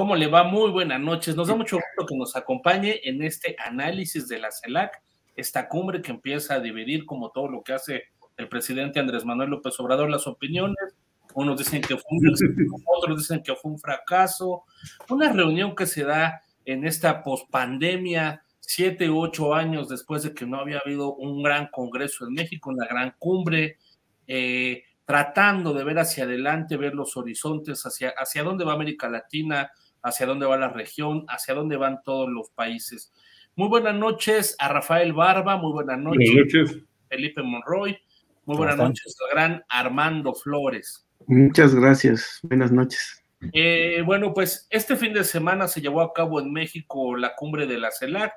¿Cómo le va? Muy buenas noches. Nos da mucho gusto que nos acompañe en este análisis de la CELAC, esta cumbre que empieza a dividir, como todo lo que hace el presidente Andrés Manuel López Obrador, las opiniones. Unos dicen que fue un éxito, otros dicen que fue un fracaso. Una reunión que se da en esta pospandemia, 7 u 8 años después de que no había habido un gran congreso en México, una gran cumbre, tratando de ver hacia adelante, ver los horizontes, hacia dónde va América Latina, hacia dónde va la región, hacia dónde van todos los países. Muy buenas noches a Rafael Barba, muy buenas noches, Felipe Monroy, muy buenas noches al gran Armando Flores. Muchas gracias, buenas noches. Bueno, pues este fin de semana se llevó a cabo en México la cumbre de la CELAC,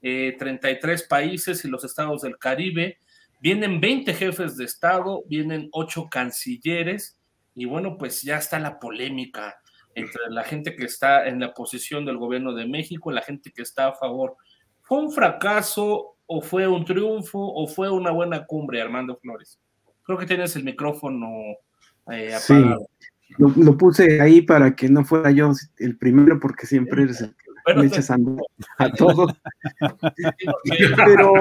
33 países y los estados del Caribe. Vienen 20 jefes de Estado, vienen 8 cancilleres, y bueno, pues ya está la polémica entre la gente que está en la posición del gobierno de México y la gente que está a favor. ¿Fue un fracaso o fue un triunfo o fue una buena cumbre, Armando Flores? Creo que tienes el micrófono apagado. Sí, lo puse ahí para que no fuera yo el primero, porque siempre eres el que le echas a todos. Pero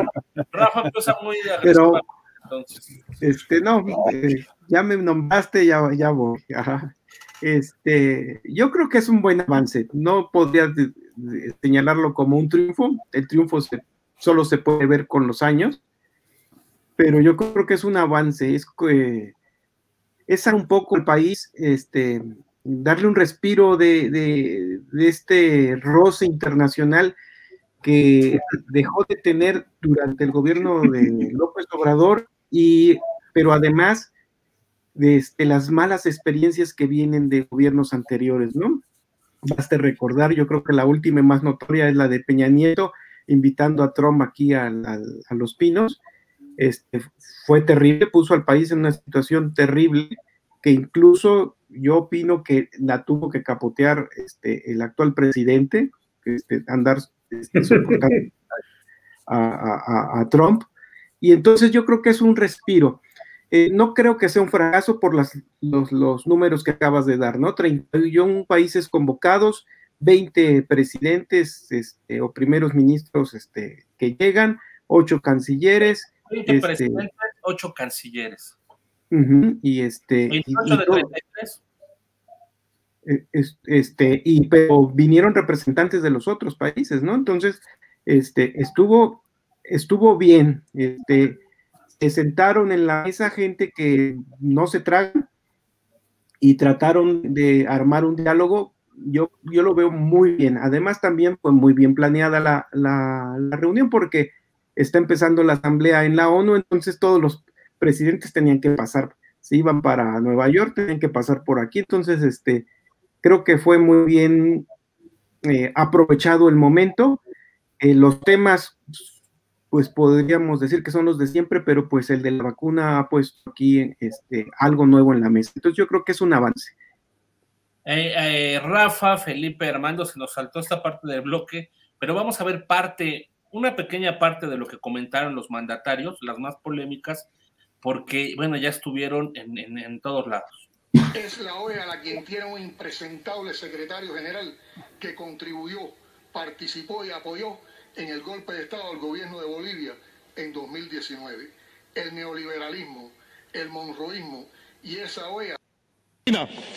Rafa empieza muy agresivo. Entonces. No, ya me nombraste, ya voy. Ajá. Yo creo que es un buen avance. No podría señalarlo como un triunfo. El triunfo solo se puede ver con los años, pero yo creo que es un avance. Es un poco el país, darle un respiro de este roce internacional que dejó de tener durante el gobierno de López Obrador, pero además de las malas experiencias que vienen de gobiernos anteriores, ¿no? Basta recordar, yo creo que la última y más notoria es la de Peña Nieto, invitando a Trump aquí a Los Pinos. Fue terrible, puso al país en una situación terrible, que incluso yo opino que la tuvo que capotear el actual presidente, andar soportando a Trump. Y entonces yo creo que es un respiro. No creo que sea un fracaso por los números que acabas de dar, ¿no? 31 países convocados, 20 presidentes o primeros ministros que llegan, 8 cancilleres. 20 presidentes, 8 cancilleres. Y 28 de 33. Pero vinieron representantes de los otros países, ¿no? Entonces, estuvo bien. Se sentaron en la mesa gente que no se traga y trataron de armar un diálogo. Yo lo veo muy bien. Además, también fue muy bien planeada la reunión, porque está empezando la asamblea en la ONU, entonces todos los presidentes tenían que pasar. Si iban para Nueva York, tenían que pasar por aquí. Entonces, creo que fue muy bien aprovechado el momento. Los temas, pues podríamos decir que son los de siempre, pero pues el de la vacuna ha puesto aquí algo nuevo en la mesa. Entonces yo creo que es un avance. Rafa, Felipe, Armando, se nos saltó esta parte del bloque, pero vamos a ver una pequeña parte de lo que comentaron los mandatarios, las más polémicas, porque, bueno, ya estuvieron en todos lados. Es la OEA la quien tiene un impresentable secretario general que contribuyó, participó y apoyó en el golpe de Estado al gobierno de Bolivia en 2019. El neoliberalismo, el monroísmo y esa OEA.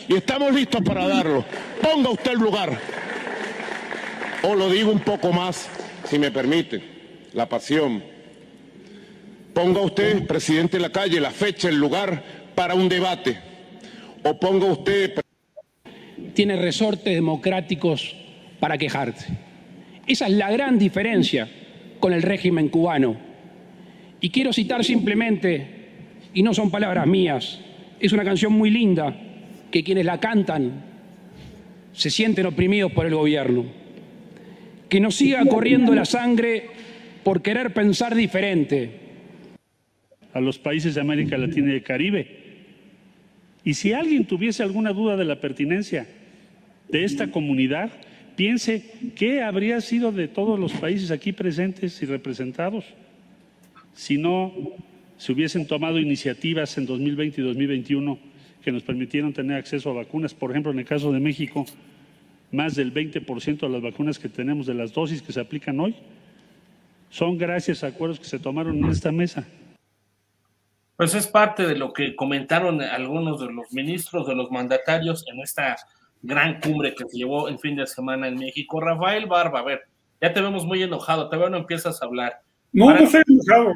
Y estamos listos para darlo. Ponga usted el lugar. O lo digo un poco más, si me permite, la pasión. Ponga usted, presidente Lacalle, la fecha, el lugar para un debate. O ponga usted... Tiene resortes democráticos para quejarse. Esa es la gran diferencia con el régimen cubano. Y quiero citar simplemente, y no son palabras mías, es una canción muy linda, que quienes la cantan se sienten oprimidos por el gobierno. Que nos siga corriendo la sangre por querer pensar diferente. A los países de América Latina y del Caribe. Y si alguien tuviese alguna duda de la pertinencia de esta comunidad, piense qué habría sido de todos los países aquí presentes y representados si no se hubiesen tomado iniciativas en 2020 y 2021 que nos permitieron tener acceso a vacunas. Por ejemplo, en el caso de México, más del 20% de las vacunas que tenemos, de las dosis que se aplican hoy, son gracias a acuerdos que se tomaron en esta mesa. Pues es parte de lo que comentaron algunos de los ministros, de los mandatarios en esta gran cumbre que se llevó el fin de semana en México. Rafael Barba, a ver, ya te vemos muy enojado, todavía no empiezas a hablar. No estoy enojado.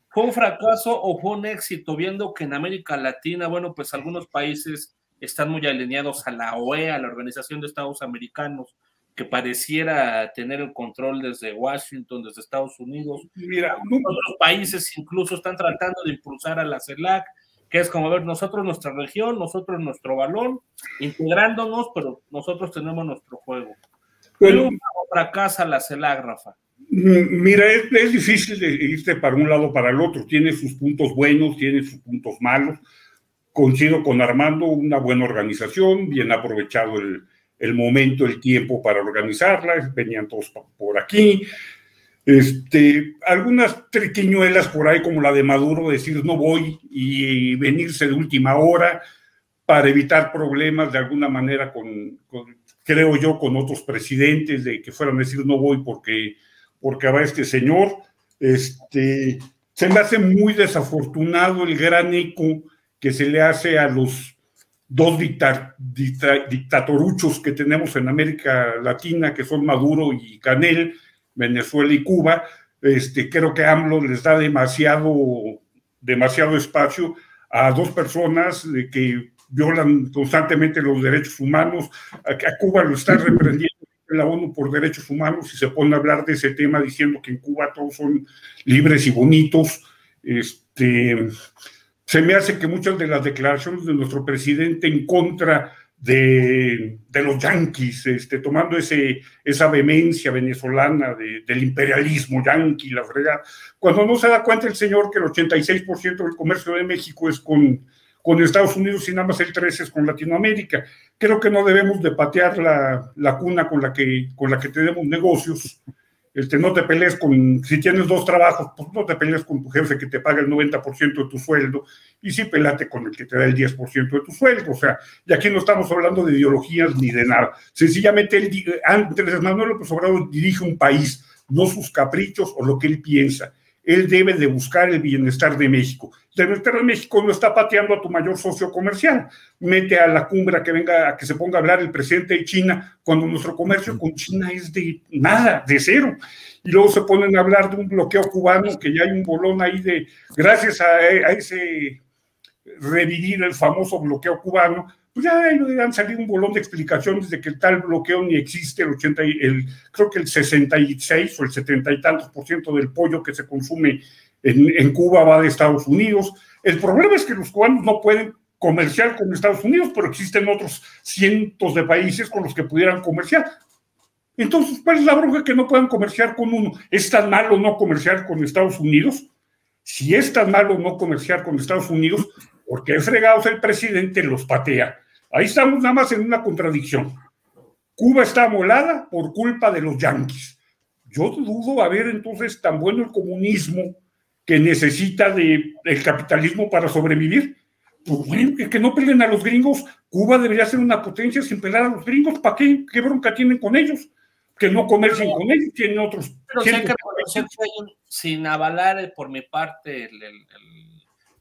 ¿Fue un fracaso o fue un éxito? Viendo que en América Latina, bueno, pues algunos países están muy alineados a la OEA, a la Organización de Estados Americanos, que pareciera tener el control desde Washington, desde Estados Unidos. Mira, otros países incluso están tratando de impulsar a la CELAC, que es como, a ver, nosotros nuestra región, nosotros nuestro balón, integrándonos, pero nosotros tenemos nuestro juego. Pero fracasa la CELAC, Rafa. Mira, es difícil de irte para un lado o para el otro. Tiene sus puntos buenos, tiene sus puntos malos. Coincido con Armando, una buena organización, bien aprovechado el momento, el tiempo para organizarla, venían todos por aquí. Algunas triquiñuelas por ahí, como la de Maduro, decir no voy y venirse de última hora para evitar problemas de alguna manera creo yo, con otros presidentes, de que fueran a decir no voy porque va este señor. Se me hace muy desafortunado el gran eco que se le hace a los dos dictatoruchos que tenemos en América Latina, que son Maduro y Canel, Venezuela y Cuba. Creo que AMLO les da demasiado espacio a dos personas que violan constantemente los derechos humanos. A Cuba lo están reprendiendo en la ONU por derechos humanos y se pone a hablar de ese tema diciendo que en Cuba todos son libres y bonitos. Se me hace que muchas de las declaraciones de nuestro presidente en contra de los yanquis, tomando esa vehemencia venezolana del imperialismo yanqui, la fregada, cuando no se da cuenta el señor que el 86% del comercio de México es con Estados Unidos y nada más el 13% es con Latinoamérica. Creo que no debemos de patear la cuna con la que tenemos negocios. No te pelees si tienes dos trabajos, pues no te pelees con tu jefe que te paga el 90% de tu sueldo, y sí pelate con el que te da el 10% de tu sueldo. O sea, y aquí no estamos hablando de ideologías ni de nada. Sencillamente, Andrés Manuel López Obrador dirige un país, no sus caprichos o lo que él piensa. Él debe de buscar el bienestar de México. El bienestar de México no está pateando a tu mayor socio comercial. Mete a la cumbre a que se ponga a hablar el presidente de China, cuando nuestro comercio con China es de nada, de cero. Y luego se ponen a hablar de un bloqueo cubano, que ya hay un bolón ahí gracias a ese revivir el famoso bloqueo cubano, pues ya han salido un bolón de explicaciones de que el tal bloqueo ni existe. Creo que el 66 o el 70 y tantos % del pollo que se consume en Cuba va de Estados Unidos. El problema es que los cubanos no pueden comerciar con Estados Unidos, pero existen otros cientos de países con los que pudieran comerciar. Entonces, ¿cuál es la bronca que no puedan comerciar con uno? ¿Es tan malo no comerciar con Estados Unidos? Si es tan malo no comerciar con Estados Unidos, ¿por qué fregados el presidente los patea? Ahí estamos nada más en una contradicción. Cuba está amolada por culpa de los yanquis. Yo dudo haber entonces tan bueno el comunismo que necesita del capitalismo para sobrevivir. Pues bueno, que no peleen a los gringos. Cuba debería ser una potencia sin pelear a los gringos. ¿Para qué? ¿Qué bronca tienen con ellos? Que no comercien con ellos, tienen otros. Pero sí hay que reconocer que sin avalar por mi parte el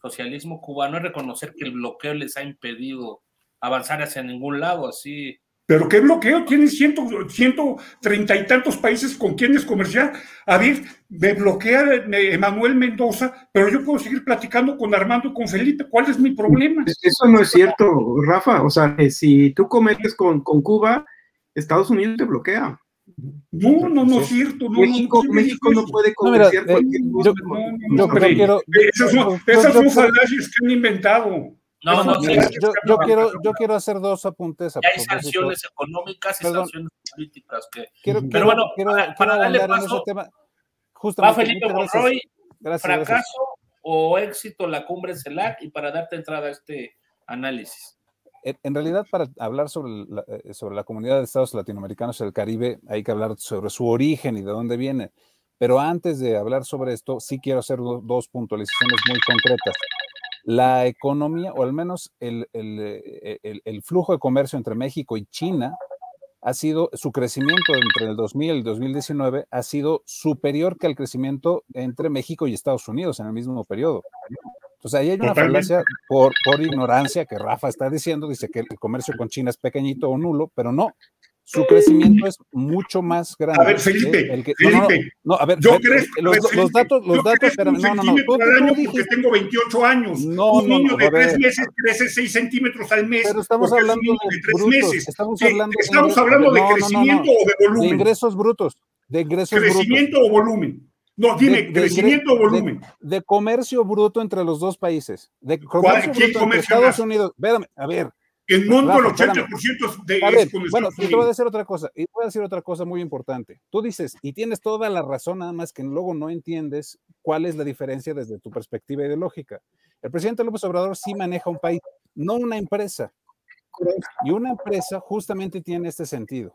socialismo cubano, es reconocer que el bloqueo les ha impedido avanzar hacia ningún lado, así. ¿Pero qué bloqueo? Tienen 130 y tantos países con quienes comerciar. A ver, me bloquea Emanuel Mendoza, pero yo puedo seguir platicando con Armando y con Felipe. ¿Cuál es mi problema? Eso no es cierto, Rafa. O sea, si tú comercias con Cuba, Estados Unidos te bloquea. No es cierto. México no puede comerciar. Esas son falacias que han inventado. Yo quiero hacer dos apuntes. Hay sanciones económicas y sanciones políticas. Pero bueno, para darle paso, va Felipe Monroy, fracaso o éxito la cumbre CELAC, y para darte entrada a este análisis. En realidad, para hablar sobre la comunidad de estados latinoamericanos del Caribe, hay que hablar sobre su origen y de dónde viene. Pero antes de hablar sobre esto, sí quiero hacer dos puntualizaciones muy concretas. La economía, o al menos el flujo de comercio entre México y China, ha sido, su crecimiento entre el 2000 y el 2019 ha sido superior que el crecimiento entre México y Estados Unidos en el mismo periodo. Entonces ahí hay una falacia por ignorancia que Rafa está diciendo, dice que el comercio con China es pequeñito o nulo, pero no. Su crecimiento es mucho más grande. A ver, Felipe, no, a ver, yo creo los datos, espérame, no, tú dijiste, tengo 28 años, un niño de 3 meses crece 6 centímetros al mes. Pero estamos hablando de 3 meses. Estamos hablando de crecimiento o de volumen. De ingresos brutos. ¿Crecimiento o volumen? No, dime, ¿crecimiento o volumen? De comercio bruto entre los dos países. De comercio ¿Quién bruto entre Estados Unidos. Espérame, a ver. El monto, el 80% de ver, bueno, te voy a decir otra cosa, y voy a decir otra cosa muy importante. Tú dices, y tienes toda la razón, nada más que luego no entiendes cuál es la diferencia desde tu perspectiva ideológica. El presidente López Obrador sí maneja un país, no una empresa. Y una empresa justamente tiene este sentido.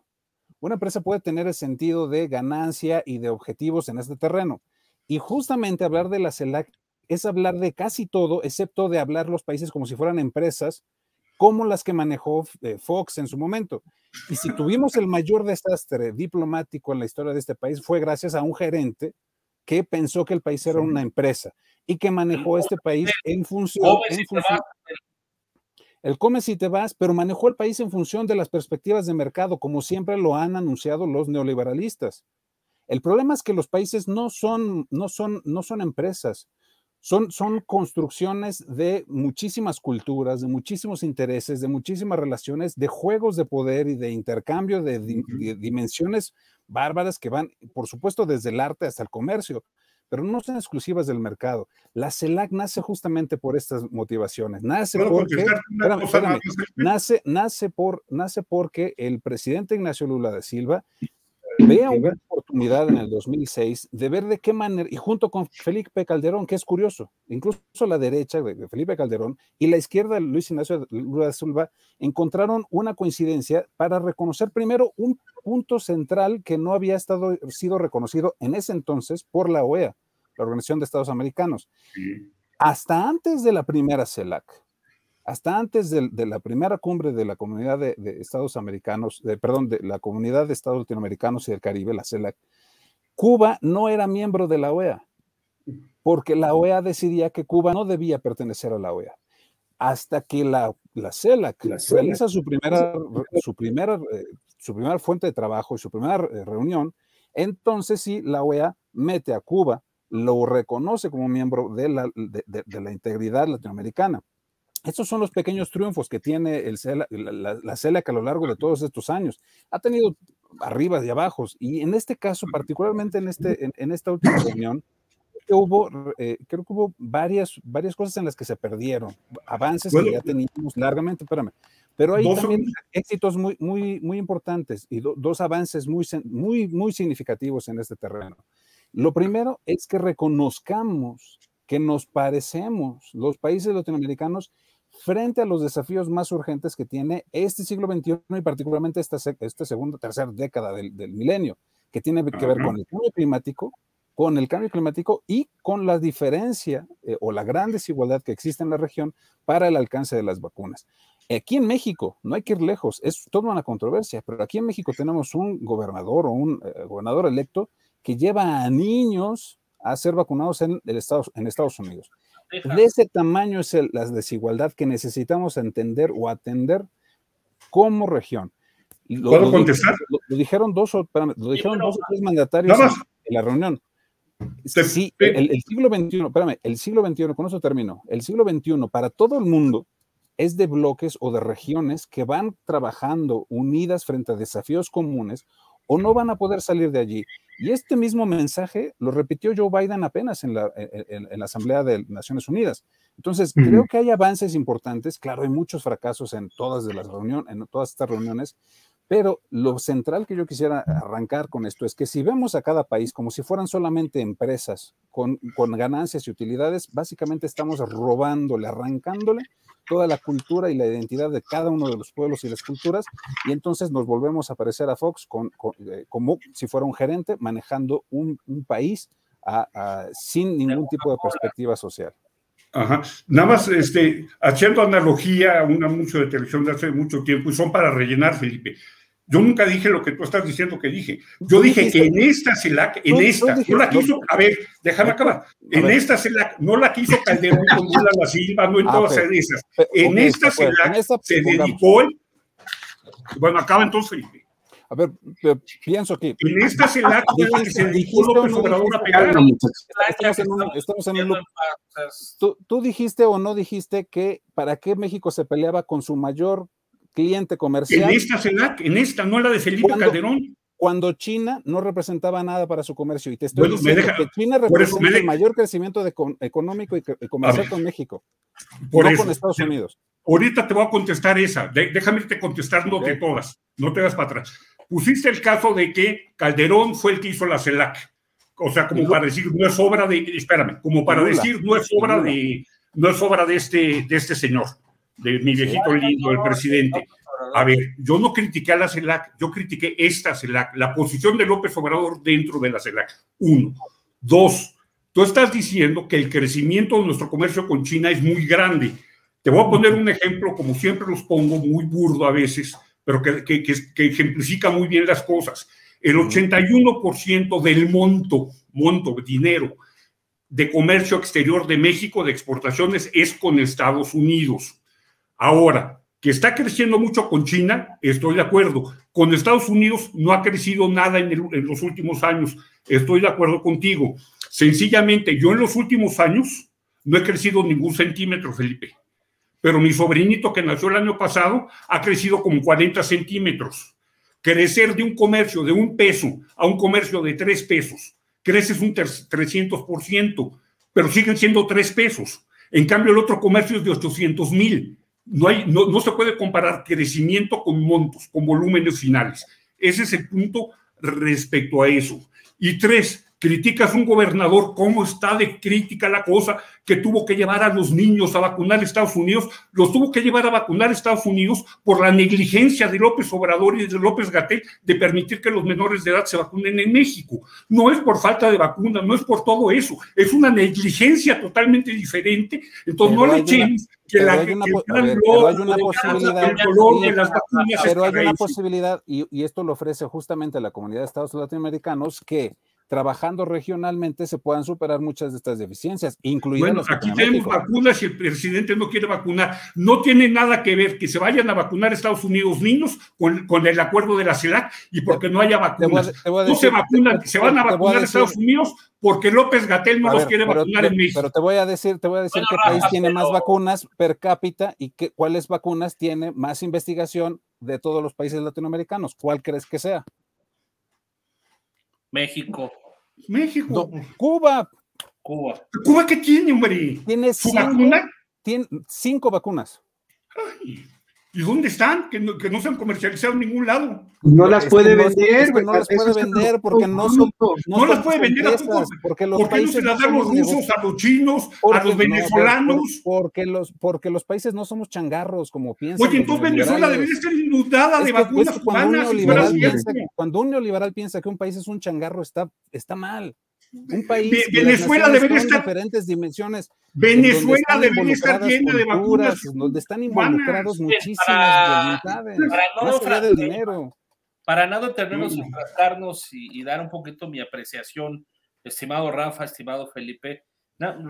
Una empresa puede tener el sentido de ganancia y de objetivos en este terreno. Y justamente hablar de la CELAC es hablar de casi todo, excepto de hablar los países como si fueran empresas, como las que manejó Fox en su momento. Y si tuvimos el mayor desastre diplomático en la historia de este país, fue gracias a un gerente que pensó que el país era una empresa y que manejó este país en función el come si te vas, pero manejó el país en función de las perspectivas de mercado, como siempre lo han anunciado los neoliberalistas. El problema es que los países no son empresas. Son construcciones de muchísimas culturas, de muchísimos intereses, de muchísimas relaciones, de juegos de poder y de intercambio de dimensiones bárbaras que van, por supuesto, desde el arte hasta el comercio, pero no son exclusivas del mercado. La CELAC nace justamente por estas motivaciones. Nace porque el presidente Ignacio Lula da Silva vea una oportunidad en el 2006 de ver de qué manera, y junto con Felipe Calderón, que es curioso, incluso la derecha de Felipe Calderón y la izquierda de Luis Ignacio Lula da Silva encontraron una coincidencia para reconocer primero un punto central que no había sido reconocido en ese entonces por la OEA, la Organización de Estados Americanos. Sí. Hasta antes de la primera CELAC, hasta antes de la primera cumbre de la Comunidad de Estados Americanos, de la Comunidad de Estados Latinoamericanos y del Caribe, la CELAC, Cuba no era miembro de la OEA, porque la OEA decidía que Cuba no debía pertenecer a la OEA. Hasta que la CELAC realiza su primera fuente de trabajo y su primera reunión, entonces sí, la OEA mete a Cuba, lo reconoce como miembro de la integridad latinoamericana. Estos son los pequeños triunfos que tiene la CELAC a lo largo de todos estos años. Ha tenido arribas y abajos, y en este caso, particularmente en esta última reunión, creo que hubo varias cosas en las que se perdieron, avances que ya teníamos largamente, pero hay también éxitos muy importantes y dos avances muy significativos en este terreno. Lo primero es que reconozcamos que nos parecemos los países latinoamericanos frente a los desafíos más urgentes que tiene este siglo XXI y particularmente esta segunda, tercera década del milenio, que tiene que ver con el cambio climático y con la diferencia o la gran desigualdad que existe en la región para el alcance de las vacunas. Aquí en México, no hay que ir lejos, es toda una controversia, pero aquí en México tenemos un gobernador o un gobernador electo que lleva a niños a ser vacunados en Estados Unidos. De ese tamaño es la desigualdad que necesitamos entender o atender como región. ¿Puedo contestar? Lo dijeron dos o tres mandatarios en la reunión. Sí, el siglo XXI, con eso termino, el siglo XXI para todo el mundo es de bloques o de regiones que van trabajando unidas frente a desafíos comunes o no van a poder salir de allí. Y este mismo mensaje lo repitió Joe Biden apenas en la Asamblea de Naciones Unidas. Entonces, creo que hay avances importantes. Claro, hay muchos fracasos en todas estas reuniones, pero lo central que yo quisiera arrancar con esto es que si vemos a cada país como si fueran solamente empresas con ganancias y utilidades, básicamente estamos robándole, arrancándole toda la cultura y la identidad de cada uno de los pueblos y las culturas, y entonces nos volvemos a parecer a Fox como si fuera un gerente manejando un país sin ningún tipo de perspectiva social. Ajá. Nada más haciendo analogía a un anuncio de televisión de hace mucho tiempo, y son para rellenar, Felipe. Yo nunca dije lo que tú estás diciendo que dije. Yo dije que en esta CELAC, no la quiso, a ver, déjame acabar. En esta CELAC no la quiso Calderón con Lula da Silva, no en todas esas. En esta CELAC se dedicó bueno, acaba entonces, Felipe. A ver, pienso que en esta CELAC se dedicó López Obrador a pegar. Estamos en un ¿Tú dijiste o no dijiste que para qué México se peleaba con su mayor cliente comercial? En esta CELAC, en esta, no la de Felipe Calderón. Cuando China no representaba nada para su comercio. Y te estoy diciendo que China representa el mayor crecimiento económico y comercial con México, no con Estados Unidos. Ahorita te voy a contestar esa. Déjame irte contestando de todas. No te das para atrás. Pusiste el caso de que Calderón fue el que hizo la CELAC. O sea, como para decir, no es obra de... Espérame, como para decir, no es obra de este señor, de mi viejito lindo, el presidente. A ver, yo no critiqué a la CELAC, yo critiqué esta CELAC, la posición de López Obrador dentro de la CELAC. 1. 2. Tú estás diciendo que el crecimiento de nuestro comercio con China es muy grande. Te voy a poner un ejemplo, como siempre los pongo, muy burdo a veces, pero que ejemplifica muy bien las cosas. El 81% del monto, dinero, de comercio exterior de México, de exportaciones, es con Estados Unidos. Ahora, que está creciendo mucho con China, estoy de acuerdo. Con Estados Unidos no ha crecido nada en los últimos años. Estoy de acuerdo contigo. Sencillamente, yo en los últimos años no he crecido ningún centímetro, Felipe. Pero mi sobrinito que nació el año pasado ha crecido como 40 centímetros. Crecer de un comercio de 1 peso a un comercio de 3 pesos, creces un 300%, pero siguen siendo 3 pesos. En cambio, el otro comercio es de 800,000. No se puede comparar crecimiento con montos, con volúmenes finales. Ese es el punto respecto a eso. Y 3, criticas a un gobernador, cómo está de crítica la cosa, que tuvo que llevar a los niños a vacunar a Estados Unidos, los tuvo que llevar a vacunar a Estados Unidos por la negligencia de López Obrador y de López-Gatell de permitir que los menores de edad se vacunen en México. No es por falta de vacuna, no es por todo eso, es una negligencia totalmente diferente. Entonces no le echemos que la hay una posibilidad, y esto lo ofrece justamente la Comunidad de Estados Latinoamericanos, que trabajando regionalmente se puedan superar muchas de estas deficiencias, incluidas las que aquí tenemos vacunas y el presidente no quiere vacunar. No tiene nada que ver que se vayan a vacunar a Estados Unidos niños con el acuerdo de la CELAC y porque no haya vacunas. No se vacunan, se van a vacunar a Estados Unidos porque López-Gatell no los quiere vacunar en México. Pero te voy a decir qué país tiene más vacunas per cápita y cuáles vacunas tiene más investigación de todos los países latinoamericanos. ¿Cuál crees que sea? México. No, Cuba. ¿Cuba qué tiene, hombre? Tiene ¿Su vacuna? Tiene 5 vacunas. Ay, ¿y dónde están? Que no se han comercializado en ningún lado. No las puede vender. No las puede vender porque no las puede vender a todos. Porque los ¿Por qué no se las dan los rusos, a los chinos, a los venezolanos? Porque los países no somos changarros como piensan. Oye, entonces Venezuela debería estar inundada de vacunas cubanas. Cuando un neoliberal piensa que un país es un changarro, está mal. Un país Venezuela debería estar diferentes dimensiones. Venezuela debería estar llena de vacunas, donde están involucrados muchísimas voluntades, más allá del dinero. Para nada terminamos de tratarnos y dar un poquito mi apreciación, estimado Rafa, estimado Felipe.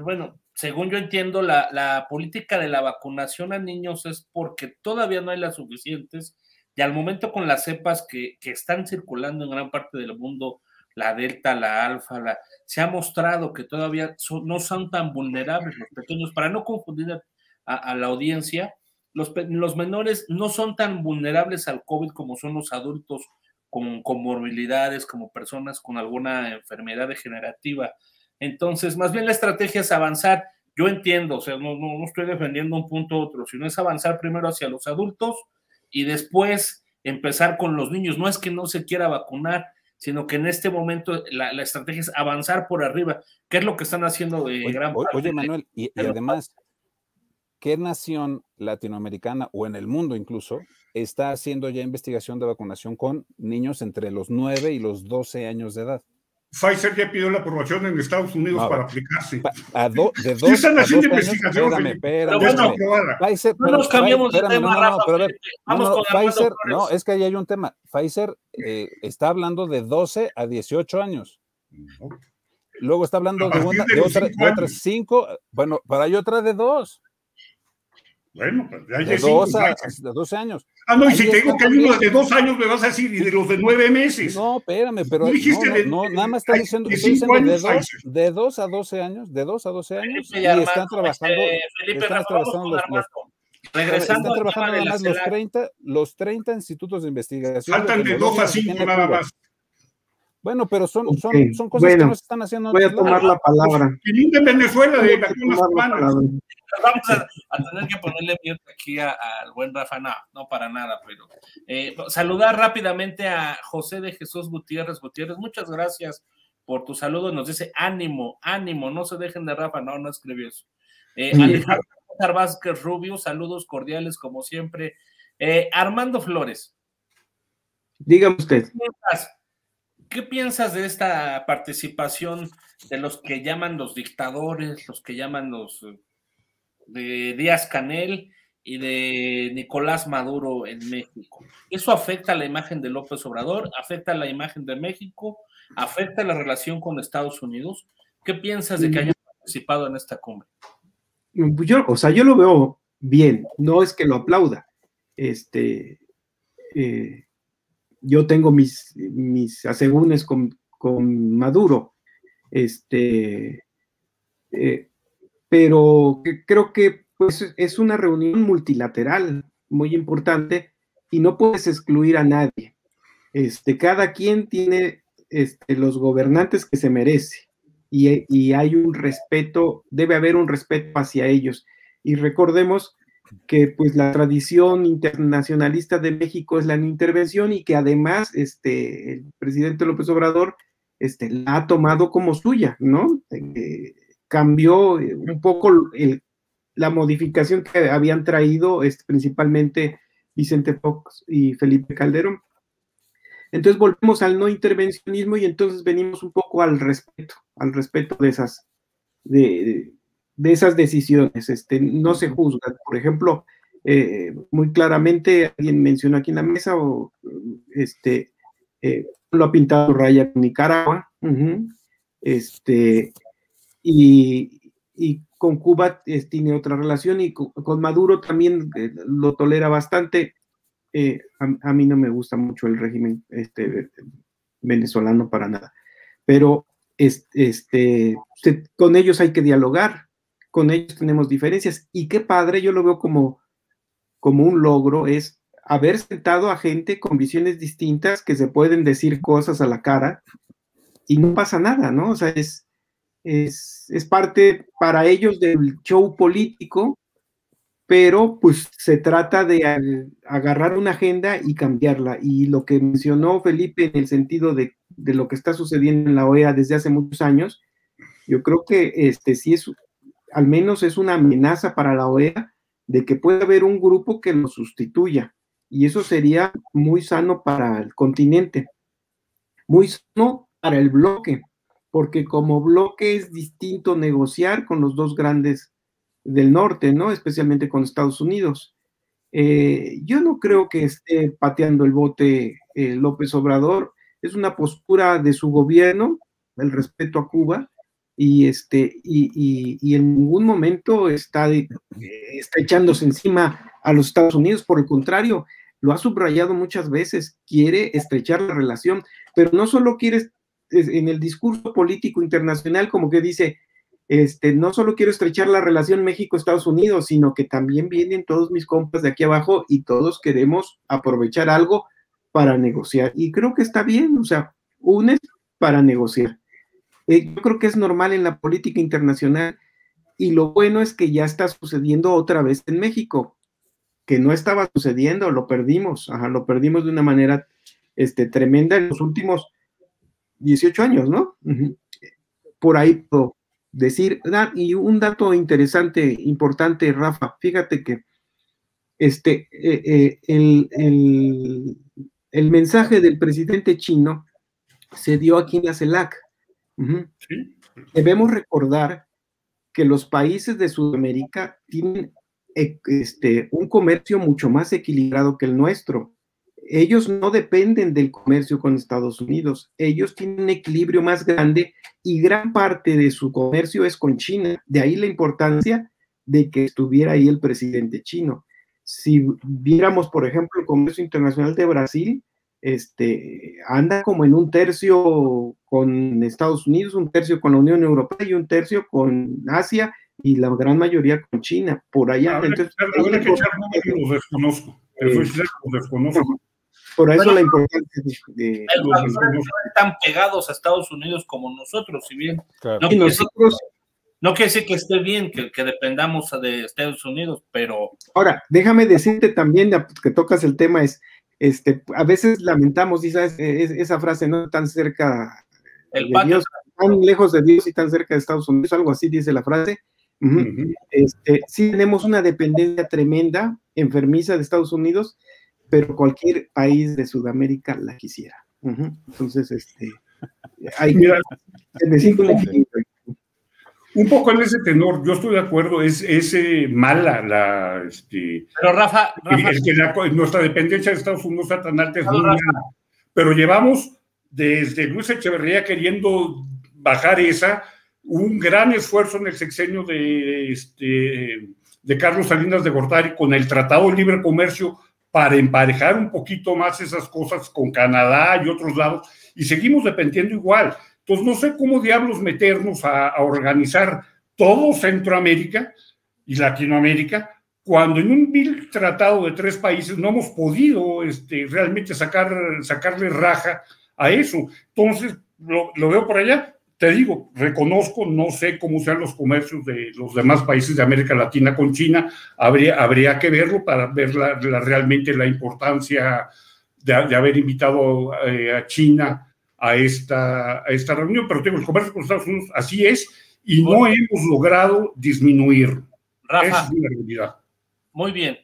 Bueno, según yo entiendo, la política de la vacunación a niños es porque todavía no hay las suficientes, y al momento con las cepas que están circulando en gran parte del mundo, la delta, la alfa, se ha mostrado que todavía no son tan vulnerables los pequeños. Para no confundir a la audiencia, los menores no son tan vulnerables al COVID como son los adultos con comorbilidades, como personas con alguna enfermedad degenerativa. Entonces, más bien la estrategia es avanzar. Yo entiendo, o sea, no estoy defendiendo un punto u otro, sino es avanzar primero hacia los adultos y después empezar con los niños. No es que no se quiera vacunar, sino que en este momento la estrategia es avanzar por arriba, que es lo que están haciendo de gran parte. Oye, Manuel, y además, ¿qué nación latinoamericana o en el mundo incluso está haciendo ya investigación de vacunación con niños entre los 9 y los 12 años de edad? Pfizer ya pidió la aprobación en Estados Unidos para aplicarse. De dos, sí están haciendo investigación. Espérame. Ya está aprobada. Pfizer, no nos cambiamos de tema, Rafa. Vamos con Pfizer, no, es que ahí hay un tema. Pfizer está hablando de 12 a 18 años. Luego está hablando de otras 5. Bueno, pero hay otra de 2. Bueno, pues ya hay de 12 años. Ah, no, y si te digo que hay uno de 2 años, me vas a decir, y de los de 9 meses. No, espérame, pero no, nada más está diciendo, de 2 a 12 años, y están trabajando, regresando están trabajando nada más los 30 institutos de investigación. Faltan de 2 a 5 nada más. Bueno, pero son cosas que no se están haciendo. Voy a tomar la palabra. Y en Venezuela de vacunas humanas. Vamos a tener que ponerle mute aquí al buen Rafa. No para nada, pero saludar rápidamente a José de Jesús Gutiérrez. Muchas gracias por tu saludo. Nos dice ánimo, no se dejen de Rafa. No escribió eso. Alejandro Vázquez Rubio, saludos cordiales como siempre. Armando Flores. Dígame usted. ¿Qué piensas de esta participación de los que llaman los dictadores, los que llaman los de Díaz-Canel y de Nicolás Maduro en México? ¿Eso afecta la imagen de López Obrador? ¿Afecta la imagen de México? ¿Afecta la relación con Estados Unidos? ¿Qué piensas de que hayan participado en esta cumbre? Yo lo veo bien, no es que lo aplauda. Yo tengo mis asegúnes con Maduro, pero creo que pues, es una reunión multilateral muy importante y no puedes excluir a nadie. Cada quien tiene los gobernantes que se merece y hay un respeto, debe haber un respeto hacia ellos. Y recordemos que pues la tradición internacionalista de México es la no intervención y que además el presidente López Obrador la ha tomado como suya, ¿no? Cambió un poco la modificación que habían traído principalmente Vicente Fox y Felipe Calderón. Entonces volvemos al no intervencionismo y entonces venimos un poco al respeto de esas decisiones, no se juzgan. Por ejemplo, muy claramente alguien mencionó aquí en la mesa, lo ha pintado raya con Nicaragua, y con Cuba tiene otra relación, y con Maduro también lo tolera bastante. A mí no me gusta mucho el régimen venezolano para nada, pero con ellos hay que dialogar, con ellos tenemos diferencias, y qué padre, yo lo veo como un logro, es haber sentado a gente con visiones distintas que se pueden decir cosas a la cara y no pasa nada, ¿no? O sea, es parte para ellos del show político, pero pues se trata de agarrar una agenda y cambiarla, y lo que mencionó Felipe en el sentido de lo que está sucediendo en la OEA desde hace muchos años, yo creo que sí al menos es una amenaza para la OEA de que pueda haber un grupo que lo sustituya, y eso sería muy sano para el continente, muy sano para el bloque, porque como bloque es distinto negociar con los dos grandes del norte, ¿no? Especialmente con Estados Unidos. Yo no creo que esté pateando el bote López Obrador, es una postura de su gobierno, el respeto a Cuba, y en ningún momento está echándose encima a los Estados Unidos, por el contrario, lo ha subrayado muchas veces, quiere estrechar la relación, pero no solo quiere, en el discurso político internacional, como que dice, no solo quiero estrechar la relación México-Estados Unidos, sino que también vienen todos mis compas de aquí abajo y todos queremos aprovechar algo para negociar. Y creo que está bien, o sea, unes para negociar. Yo creo que es normal en la política internacional, y lo bueno es que ya está sucediendo otra vez en México, que no estaba sucediendo, lo perdimos de una manera tremenda en los últimos 18 años, ¿no? Por ahí puedo decir, y un dato interesante, importante, Rafa, fíjate que el mensaje del presidente chino se dio aquí en la CELAC, Sí. Debemos recordar que los países de Sudamérica tienen un comercio mucho más equilibrado que el nuestro. Ellos no dependen del comercio con Estados Unidos. Ellos tienen un equilibrio más grande y gran parte de su comercio es con China. De ahí la importancia de que estuviera ahí el presidente chino. Si viéramos, por ejemplo, el comercio internacional de Brasil, anda como en un tercio con Estados Unidos, un tercio con la Unión Europea y un tercio con Asia y la gran mayoría con China. Por allá. Habrá que echar números, los desconozco. Eso sí los desconozco. Por eso la importancia de están pegados a Estados Unidos como nosotros, si bien claro. no, no quiere decir que esté bien que dependamos de Estados Unidos, pero... Ahora, déjame decirte también, que tocas el tema, a veces lamentamos, y sabes, esa frase, no tan cerca de Dios, tan lejos de Dios y tan cerca de Estados Unidos, algo así dice la frase. Sí tenemos una dependencia tremenda, enfermiza de Estados Unidos, pero cualquier país de Sudamérica la quisiera. Entonces, hay que decir un poco en ese tenor, yo estoy de acuerdo, es mala la... Pero Rafa nuestra dependencia de Estados Unidos está tan alta, es muy mala. Pero llevamos desde Luis Echeverría queriendo bajar un gran esfuerzo en el sexenio de Carlos Salinas de Gortari con el Tratado de Libre Comercio para emparejar un poquito más esas cosas con Canadá y otros lados, y seguimos dependiendo igual. Entonces, no sé cómo diablos meternos a organizar todo Centroamérica y Latinoamérica, cuando en un vil tratado de 3 países no hemos podido realmente sacarle raja a eso. Entonces, lo veo por allá. Te digo, reconozco, no sé cómo sean los comercios de los demás países de América Latina con China, habría que verlo para ver realmente la importancia de haber invitado a China a esta reunión, pero tengo el comercio con Estados Unidos, así es, y no hemos logrado disminuirlo. Rafa, esa es la realidad. Muy bien.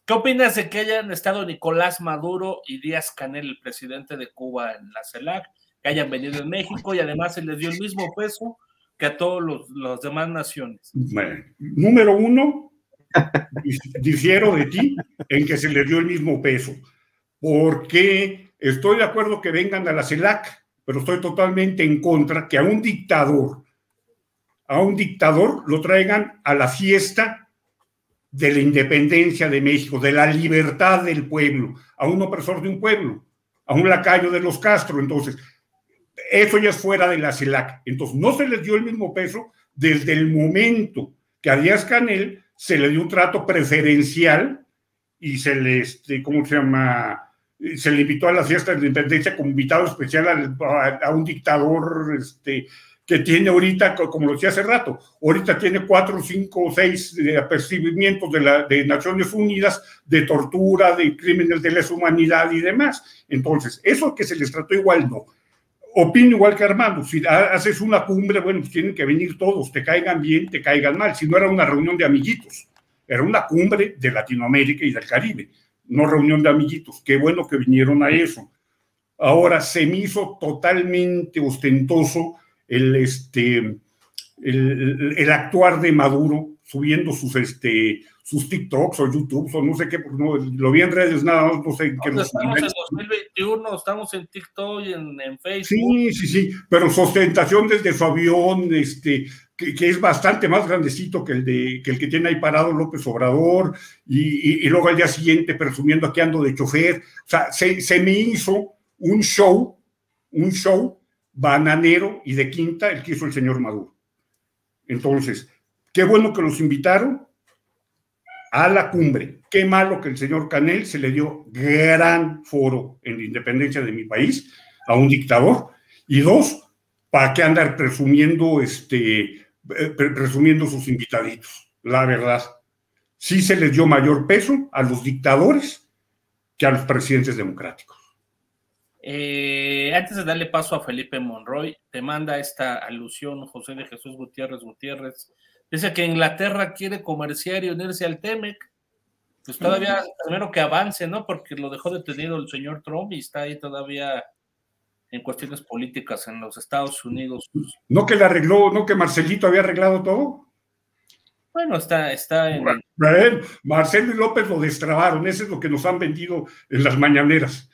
¿Qué opinas de que hayan estado Nicolás Maduro y Díaz-Canel, el presidente de Cuba, en la CELAC, que hayan venido en México y además se les dio el mismo peso que a todas las demás naciones? Bueno, número 1, difiero de ti en que se les dio el mismo peso, porque estoy de acuerdo que vengan a la CELAC, pero estoy totalmente en contra que a un dictador lo traigan a la fiesta de la independencia de México, de la libertad del pueblo, a un opresor de un pueblo, a un lacayo de los Castro. Entonces, eso ya es fuera de la CELAC. Entonces, no se les dio el mismo peso desde el momento que a Díaz-Canel se le dio un trato preferencial y se le, ¿cómo se llama?, se le invitó a la fiesta de la independencia como invitado especial a un dictador que tiene ahorita, como lo decía hace rato, ahorita tiene 4, 5, 6 apercibimientos de Naciones Unidas de tortura, de crímenes de lesa humanidad y demás. Entonces, eso que se les trató igual, no. Opino igual que Armando, si haces una cumbre, bueno, pues tienen que venir todos, te caigan bien, te caigan mal, si no era una reunión de amiguitos, era una cumbre de Latinoamérica y del Caribe, no reunión de amiguitos. Qué bueno que vinieron a eso. Ahora, se me hizo totalmente ostentoso el actuar de Maduro, subiendo sus TikToks o YouTubes o no sé qué, no, lo vi en redes, nada más, no sé qué. Estamos en 2021, estamos en TikTok y en Facebook. Sí, pero su ostentación desde su avión, que es bastante más grandecito que el que tiene ahí parado López Obrador, y luego al día siguiente presumiendo que ando de chofer. O sea, se me hizo un show bananero y de quinta el que hizo el señor Maduro. Entonces, qué bueno que los invitaron a la cumbre. Qué malo que el señor Canel se le dio gran foro en la independencia de mi país a un dictador. Y 2, ¿para qué andar presumiendo sus invitaditos? La verdad, sí se les dio mayor peso a los dictadores que a los presidentes democráticos. Antes de darle paso a Felipe Monroy, te manda esta alusión José de Jesús Gutiérrez. Dice que Inglaterra quiere comerciar y unirse al TEMEC. Pues todavía, primero que avance, ¿no? Porque lo dejó detenido el señor Trump y está ahí todavía en cuestiones políticas en los Estados Unidos. ¿No que le arregló, no que Marcelito había arreglado todo? Bueno, está en... Marcelo y López lo destrabaron, eso es lo que nos han vendido en las mañaneras.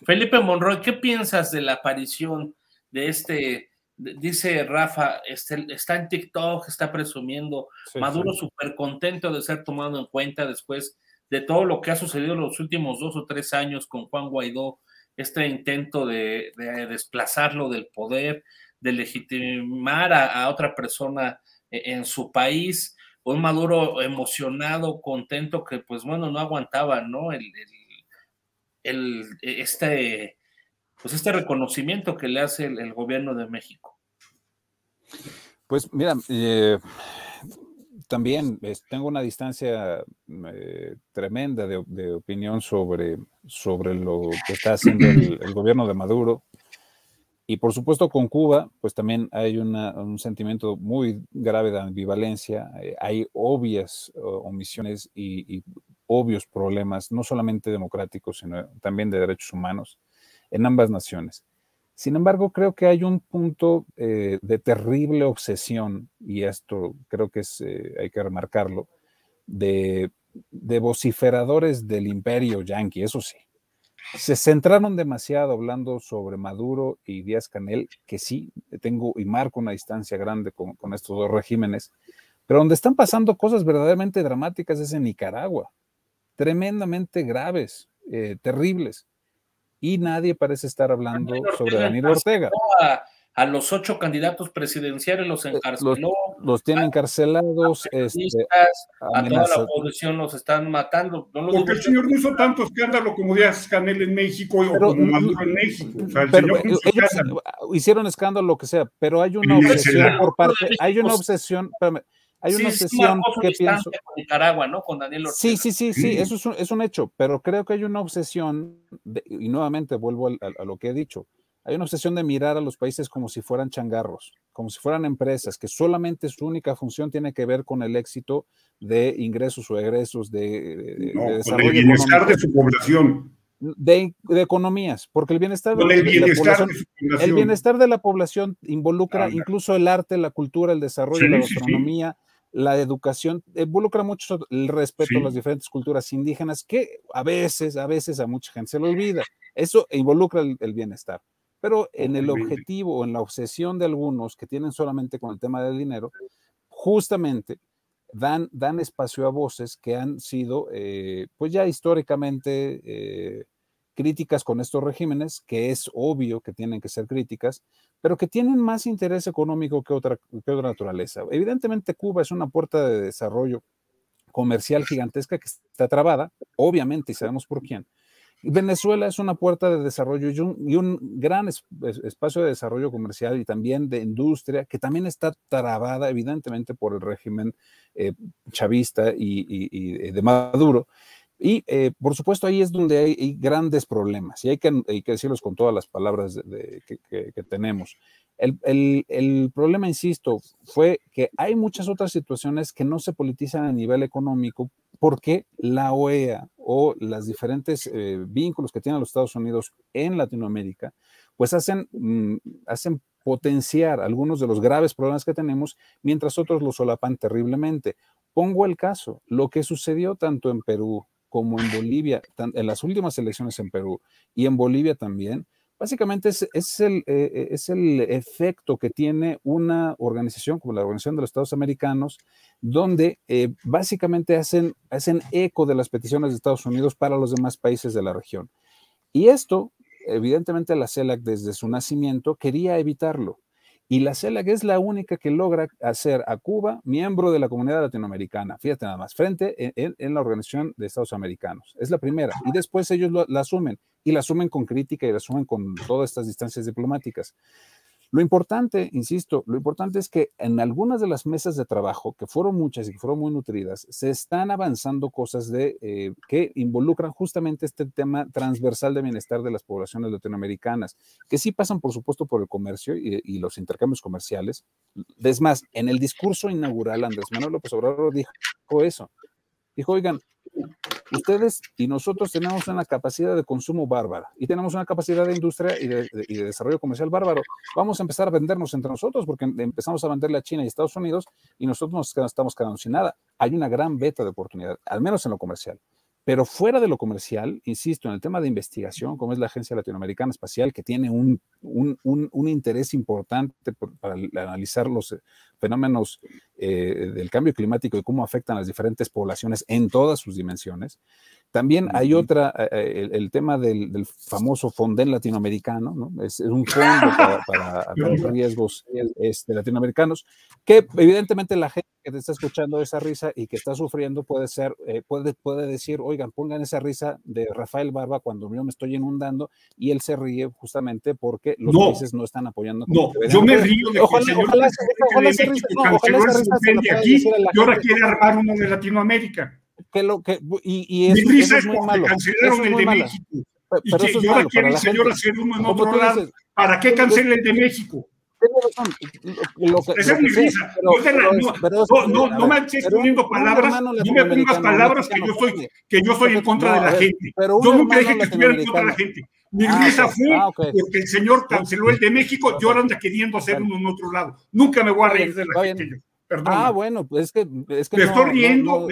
Felipe Monroy, ¿qué piensas de la aparición de dice Rafa, está en TikTok, está presumiendo, sí, Maduro súper contento de ser tomado en cuenta después de todo lo que ha sucedido en los últimos 2 o 3 años con Juan Guaidó, este intento de desplazarlo del poder, de legitimar a otra persona en su país, un Maduro emocionado, contento, que pues bueno, no aguantaba, ¿no? Este reconocimiento que le hace el gobierno de México. Pues mira, también tengo una distancia tremenda de opinión sobre lo que está haciendo el gobierno de Maduro. Y por supuesto con Cuba, pues también hay un sentimiento muy grave de ambivalencia. Hay obvias omisiones y obvios problemas, no solamente democráticos, sino también de derechos humanos en ambas naciones. Sin embargo, creo que hay un punto de terrible obsesión, y esto creo que hay que remarcarlo, de vociferadores del imperio yanqui, eso sí. Se centraron demasiado hablando sobre Maduro y Díaz-Canel, que sí, tengo y marco una distancia grande con estos dos regímenes, pero donde están pasando cosas verdaderamente dramáticas es en Nicaragua, tremendamente graves, terribles, y nadie parece estar hablando sobre Daniel Ortega. A los 8 candidatos presidenciales los encarceló. Los tienen encarcelados. A toda la oposición los están matando. No porque el señor no hizo tanto escándalo como Díaz-Canel en México o como Maduro en México. O sea, el señor no hizo escándalo. Hicieron escándalo, lo que sea, pero hay una obsesión por parte. Hay una obsesión. Espérame, hay una obsesión que pienso. Con Nicaragua, ¿no? Con Daniel Ortega. Sí, eso es un hecho, pero creo que hay una obsesión, y nuevamente vuelvo a lo que he dicho. Hay una obsesión de mirar a los países como si fueran changarros, como si fueran empresas, que solamente su única función tiene que ver con el éxito de ingresos o egresos de desarrollo con el bienestar económico, de su población. De economías, porque el bienestar, el bienestar de la población involucra incluso el arte, la cultura, el desarrollo, la gastronomía, la educación, involucra mucho el respeto a las diferentes culturas indígenas, que a veces a mucha gente se le olvida. Eso involucra el bienestar. Pero en el objetivo o en la obsesión de algunos que tienen solamente con el tema del dinero, justamente dan espacio a voces que han sido, pues ya históricamente críticas con estos regímenes, que es obvio que tienen que ser críticas, pero que tienen más interés económico que otra naturaleza. Evidentemente Cuba es una puerta de desarrollo comercial gigantesca que está trabada, obviamente, y sabemos por quién. Venezuela es una puerta de desarrollo y un gran espacio de desarrollo comercial y también de industria que también está trabada evidentemente por el régimen chavista y de Maduro. Y por supuesto ahí es donde hay grandes problemas y hay que decirlos con todas las palabras que tenemos. El problema, insisto, fue que hay muchas otras situaciones que no se politizan a nivel económico porque la OEA o los diferentes vínculos que tienen los Estados Unidos en Latinoamérica, pues hacen potenciar algunos de los graves problemas que tenemos, mientras otros los solapan terriblemente. Pongo el caso, lo que sucedió tanto en Perú como en Bolivia, en las últimas elecciones en Perú y en Bolivia también, básicamente es el efecto que tiene una organización como la Organización de los Estados Americanos, donde básicamente hacen eco de las peticiones de Estados Unidos para los demás países de la región. Y esto, evidentemente, la CELAC desde su nacimiento quería evitarlo. Y la CELAC es la única que logra hacer a Cuba miembro de la comunidad latinoamericana, fíjate nada más, frente en la Organización de Estados Americanos. Es la primera. Y después ellos la asumen, y la asumen con crítica y la asumen con todas estas distancias diplomáticas. Lo importante, insisto, lo importante es que en algunas de las mesas de trabajo, que fueron muchas y que fueron muy nutridas, se están avanzando cosas que involucran justamente este tema transversal de bienestar de las poblaciones latinoamericanas, que sí pasan, por supuesto, por el comercio y los intercambios comerciales. Es más, en el discurso inaugural, Andrés Manuel López Obrador dijo eso. Dijo, oigan, Ustedes y nosotros tenemos una capacidad de consumo bárbara y tenemos una capacidad de industria y de desarrollo comercial bárbaro. Vamos a empezar a vendernos entre nosotros porque empezamos a venderle a China y Estados Unidos y nosotros nos estamos quedando sin nada. Hay una gran beta de oportunidad, al menos en lo comercial. Pero fuera de lo comercial, insisto, en el tema de investigación, como es la Agencia Latinoamericana Espacial, que tiene un interés importante para analizar los fenómenos del cambio climático y cómo afectan a las diferentes poblaciones en todas sus dimensiones. También hay otra, el tema del famoso Fonden latinoamericano, ¿no? Es un fondo para riesgos latinoamericanos, que evidentemente la gente que te está escuchando esa risa y que está sufriendo puede decir, oigan, pongan esa risa de Rafael Barba cuando yo me estoy inundando, y él se ríe justamente porque los países no están apoyando. Yo me río de que el señor canceló el Fonden de aquí y ahora quiere armar uno de Latinoamérica. Mi risa es porque cancelaron el de México y ahora quiere el señor hacer uno en otro lado. ¿Para qué cancela el de México? Esa es mi risa. No me estés poniendo palabras, no me pongas palabras que yo soy en contra de la gente. Yo nunca dije que estuviera en contra de la gente. Mi risa fue porque el señor canceló el de México y ahora anda queriendo hacer uno en otro lado. Nunca me voy a reír de la gente yo. Perdón. Bueno, pues es que me estoy riendo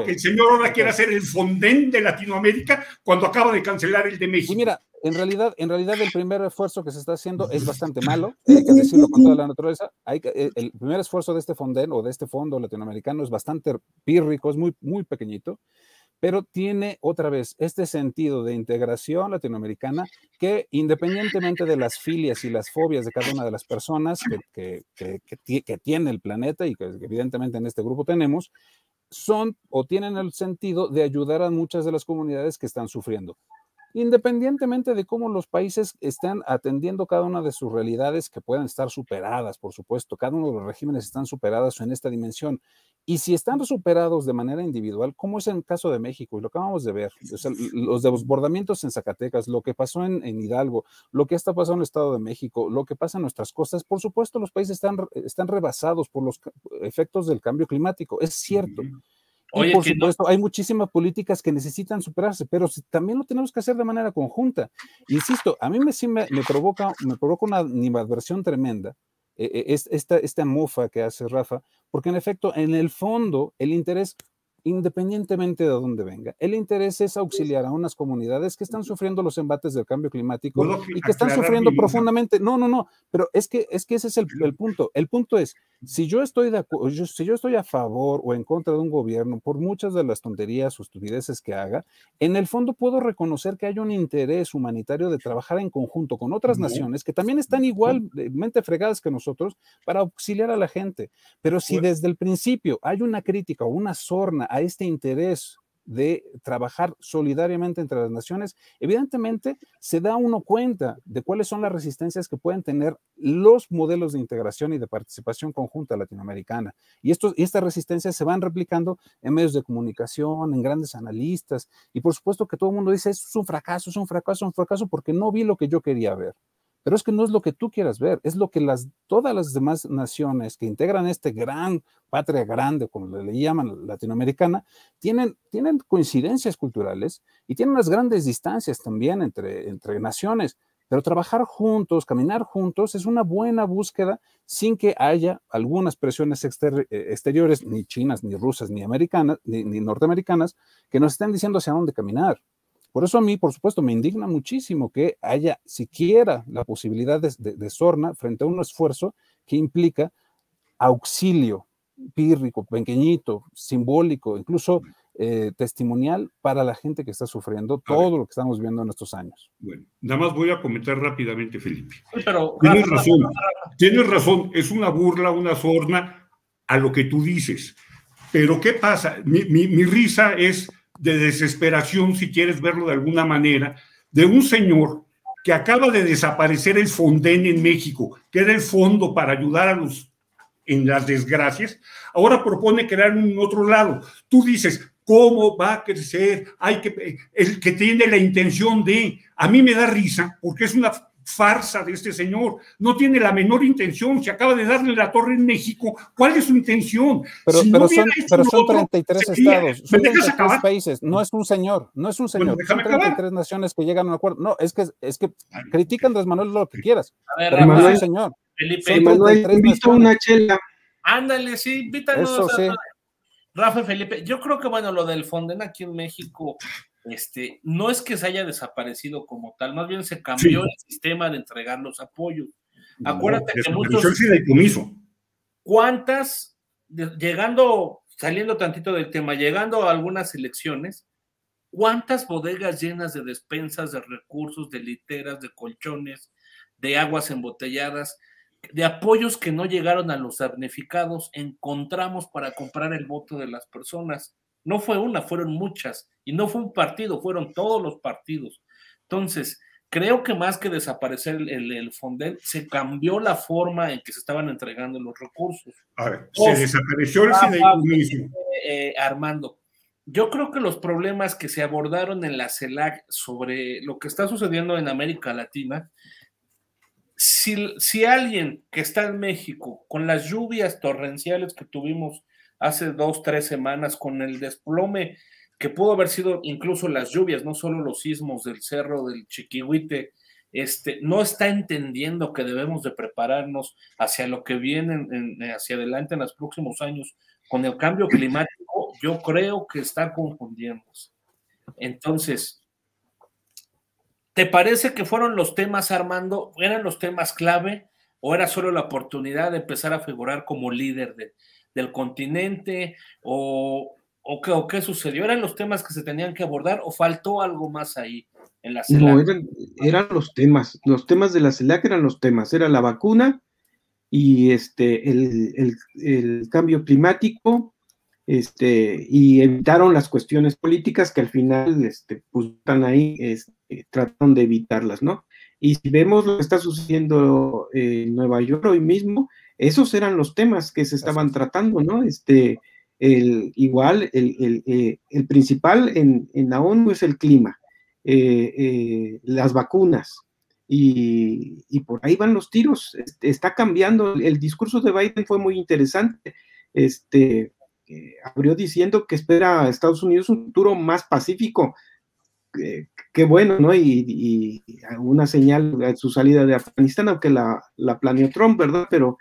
que el señor ahora quiere hacer el Fonden de Latinoamérica cuando acaba de cancelar el de México. Y mira, en realidad el primer esfuerzo que se está haciendo es bastante malo, hay que decirlo con toda la naturaleza. El primer esfuerzo de este Fonden o de este fondo latinoamericano es bastante pírrico, es muy, muy pequeñito, pero tiene otra vez este sentido de integración latinoamericana que, independientemente de las filias y las fobias de cada una de las personas que tiene el planeta y que evidentemente en este grupo tenemos, son o tienen el sentido de ayudar a muchas de las comunidades que están sufriendo. Independientemente de cómo los países están atendiendo cada una de sus realidades que pueden estar superadas, por supuesto, cada uno de los regímenes están superados en esta dimensión. Y si están superados de manera individual, como es en el caso de México, y lo acabamos de ver, o sea, los desbordamientos en Zacatecas, lo que pasó en Hidalgo, lo que está pasando en el Estado de México, lo que pasa en nuestras costas, por supuesto, los países están rebasados por los efectos del cambio climático, es cierto. Y por supuesto, hay muchísimas políticas que necesitan superarse, pero también lo tenemos que hacer de manera conjunta. Insisto, a mí me provoca una animadversión tremenda esta mofa que hace Rafa, porque en efecto, en el fondo, el interés, independientemente de dónde venga, el interés es auxiliar a unas comunidades que están sufriendo los embates del cambio climático y que están sufriendo profundamente. No, pero es que ese es el punto. El punto es, si yo estoy a favor o en contra de un gobierno, por muchas de las tonterías o estupideces que haga, en el fondo puedo reconocer que hay un interés humanitario de trabajar en conjunto con otras naciones que también están igualmente fregadas que nosotros para auxiliar a la gente. Pero si desde el principio hay una crítica o una sorna a este interés de trabajar solidariamente entre las naciones, evidentemente se da uno cuenta de cuáles son las resistencias que pueden tener los modelos de integración y de participación conjunta latinoamericana. Y estas resistencias se van replicando en medios de comunicación, en grandes analistas, y por supuesto que todo el mundo dice, es un fracaso, porque no vi lo que yo quería ver. Pero es que no es lo que tú quieras ver, es lo que todas las demás naciones que integran este gran patria grande, como le llaman latinoamericana, tienen coincidencias culturales y tienen unas grandes distancias también entre naciones. Pero trabajar juntos, caminar juntos, es una buena búsqueda sin que haya algunas presiones exteriores, ni chinas, ni rusas, ni americanas, ni norteamericanas, que nos estén diciendo hacia dónde caminar. Por eso a mí, por supuesto, me indigna muchísimo que haya siquiera la posibilidad de sorna frente a un esfuerzo que implica auxilio pírrico, pequeñito, simbólico, incluso testimonial para la gente que está sufriendo todo lo que estamos viendo en estos años. Bueno, nada más voy a comentar rápidamente, Felipe. Pero, tienes razón, es una burla, una sorna a lo que tú dices. Pero ¿qué pasa? Mi risa es de desesperación, si quieres verlo de alguna manera, de un señor que acaba de desaparecer el Fonden en México, que era el fondo para ayudar a los en las desgracias, ahora propone crear un otro lado. Tú dices, ¿cómo va a crecer? El que tiene la intención de... A mí me da risa, porque es una farsa de este señor. No tiene la menor intención. Se acaba de darle la torre en México. ¿Cuál es su intención? Pero, Si pero, no son 33 estados, son 33 acabar? países. No es un señor, no es un señor. Bueno, son 33 acabar. naciones que llegan a un acuerdo. No, es que critica a Andrés Manuel lo que quieras. A ver, Pero no es un señor. Felipe, Manuel, invito una chela. Ándale, sí, invítanos. Eso sí. Rafa, Felipe, yo creo que, bueno, lo del Fonden aquí en México, no es que se haya desaparecido como tal, más bien se cambió el sistema de entregar los apoyos. Acuérdate que muchos... ¿Cuántas, saliendo tantito del tema, llegando a algunas elecciones, cuántas bodegas llenas de despensas, de recursos, de literas, de colchones, de aguas embotelladas, de apoyos que no llegaron a los damnificados, encontramos para comprar el voto de las personas? No fue una, fueron muchas, y no fue un partido, fueron todos los partidos. Entonces, creo que más que desaparecer el Fonden, se cambió la forma en que se estaban entregando los recursos. A ver, se desapareció el fideicomiso. Armando, yo creo que los problemas que se abordaron en la CELAC sobre lo que está sucediendo en América Latina, si alguien que está en México, con las lluvias torrenciales que tuvimos hace 2-3 semanas, con el desplome que pudo haber sido incluso las lluvias, no solo los sismos del cerro del Chiquihuite, no está entendiendo que debemos de prepararnos hacia lo que viene hacia adelante en los próximos años con el cambio climático. Yo creo que está confundiéndose. Entonces, ¿te parece que fueron los temas, Armando, eran los temas clave, o era solo la oportunidad de empezar a figurar como líder del continente, o qué sucedió? ¿Eran los temas que se tenían que abordar o faltó algo más ahí en la CELAC? No, eran los temas de la CELAC eran los temas, era la vacuna y el cambio climático, y evitaron las cuestiones políticas que al final pues están ahí, trataron de evitarlas, ¿no? Y si vemos lo que está sucediendo en Nueva York hoy mismo, esos eran los temas que se estaban tratando, ¿no? El principal en la ONU es el clima, las vacunas, y por ahí van los tiros. Está cambiando. El discurso de Biden fue muy interesante. Abrió diciendo que espera a Estados Unidos un futuro más pacífico. Qué bueno, ¿no? Y una señal de su salida de Afganistán, aunque la planeó Trump, ¿verdad? Pero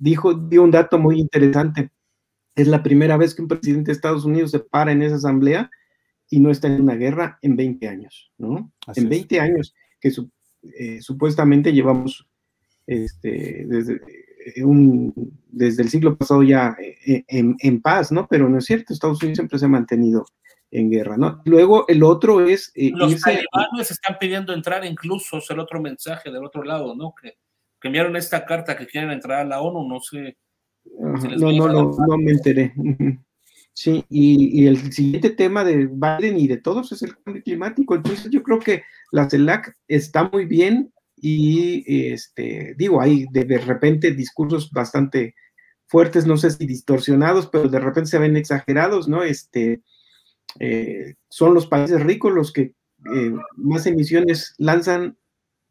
dio un dato muy interesante. Es la primera vez que un presidente de Estados Unidos se para en esa asamblea y no está en una guerra en 20 años, ¿no? En 20 años que supuestamente llevamos desde el siglo pasado ya en paz, ¿no? Pero no es cierto, Estados Unidos siempre se ha mantenido en guerra, ¿no? Luego el otro es... los talibanes están pidiendo entrar, incluso es el otro mensaje del otro lado, ¿no? Que enviaron esta carta que quieren entrar a la ONU, no sé. No me enteré. Sí, y el siguiente tema de Biden y de todos es el cambio climático. Entonces yo creo que la CELAC está muy bien y hay de repente discursos bastante fuertes, no sé si distorsionados, pero de repente se ven exagerados, ¿no? Son los países ricos los que más emisiones lanzan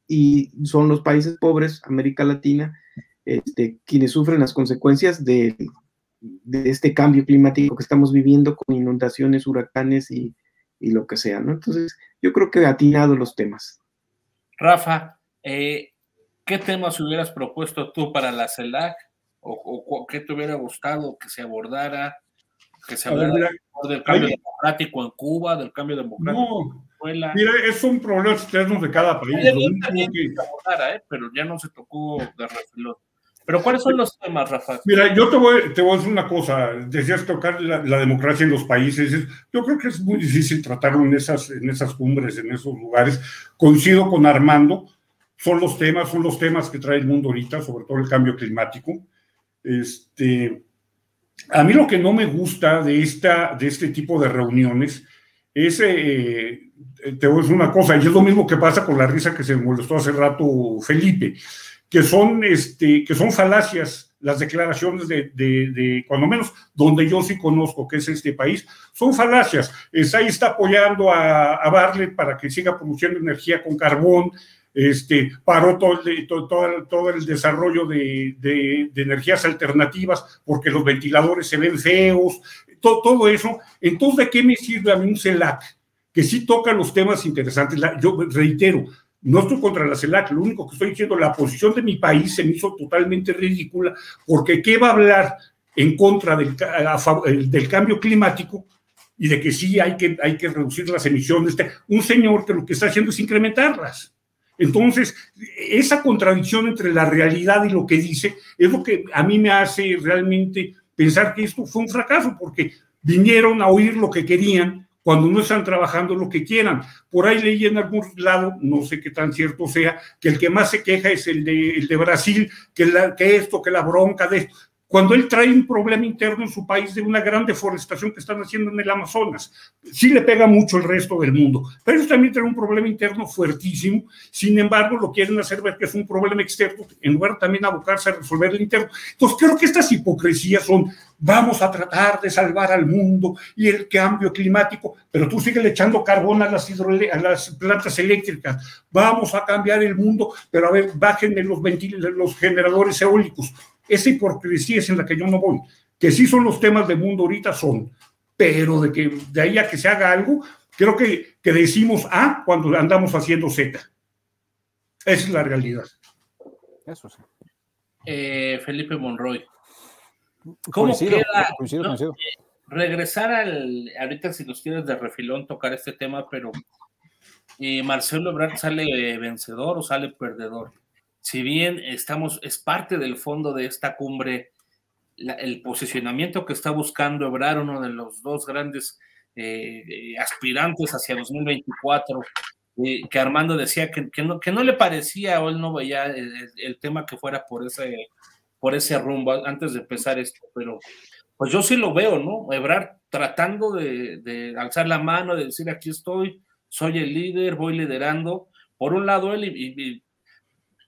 y son los países pobres, América Latina, quienes sufren las consecuencias de este cambio climático que estamos viviendo con inundaciones, huracanes y lo que sea, ¿no? Entonces, yo creo que atinado los temas. Rafa, ¿qué temas hubieras propuesto tú para la CELAC? ¿O qué te hubiera gustado que se abordara? Que se hablara del cambio democrático en Cuba, del cambio democrático en Venezuela. Mira, son problemas externos de cada país. Pero ya no se tocó de refilón. ¿Pero cuáles son los temas, Rafa? Mira, yo te voy a decir una cosa. Decías tocar la democracia en los países. Yo creo que es muy difícil tratarlo en esas cumbres, en esos lugares. Coincido con Armando. Son los temas que trae el mundo ahorita, sobre todo el cambio climático. A mí lo que no me gusta de este tipo de reuniones es, te voy a decir una cosa, y es lo mismo que pasa con la risa que se molestó hace rato Felipe, que son falacias las declaraciones de cuando menos, donde yo sí conozco que es este país, son falacias. Ahí está apoyando a Bartlett para que siga produciendo energía con carbón, paró todo el desarrollo de energías alternativas porque los ventiladores se ven feos, todo eso. Entonces, ¿de qué me sirve a mí un CELAC? Que sí toca los temas interesantes. Yo reitero, no estoy contra la CELAC, lo único que estoy diciendo, la posición de mi país se me hizo totalmente ridícula, porque ¿qué va a hablar en contra del cambio climático y de que sí hay que reducir las emisiones? Un señor que lo que está haciendo es incrementarlas. Entonces, esa contradicción entre la realidad y lo que dice es lo que a mí me hace realmente pensar que esto fue un fracaso, porque vinieron a oír lo que querían cuando no están trabajando lo que quieran. Por ahí leí en algún lado, no sé qué tan cierto sea, que el que más se queja es el de Brasil, que la bronca de esto, cuando él trae un problema interno en su país de una gran deforestación que están haciendo en el Amazonas. Sí le pega mucho el resto del mundo, pero ellos también traen un problema interno fuertísimo. Sin embargo, lo quieren hacer ver que es un problema externo, en lugar de también abocarse a resolver el interno. Entonces, creo que estas hipocresías son: vamos a tratar de salvar al mundo y el cambio climático, pero tú sigues echando carbón a las plantas eléctricas. Vamos a cambiar el mundo, pero a ver, bájenme los generadores eólicos. Esa hipocresía es en la que yo no voy. Que sí son los temas del mundo ahorita, son, pero de ahí a que se haga algo, creo que decimos A cuando andamos haciendo Z. Esa es la realidad. Eso sí. Felipe Monroy, ¿cómo coincido. Regresar ahorita, si los quieres de refilón, tocar este tema, pero Marcelo Ebrard sale vencedor o sale perdedor. Si bien es parte del fondo de esta cumbre, el posicionamiento que está buscando Ebrard, uno de los dos grandes aspirantes hacia 2024, que Armando decía que no le parecía, o él no veía el tema que fuera por ese rumbo antes de empezar esto, pero pues yo sí lo veo, ¿no? Ebrard tratando de alzar la mano, de decir: aquí estoy, soy el líder, voy liderando. Por un lado él y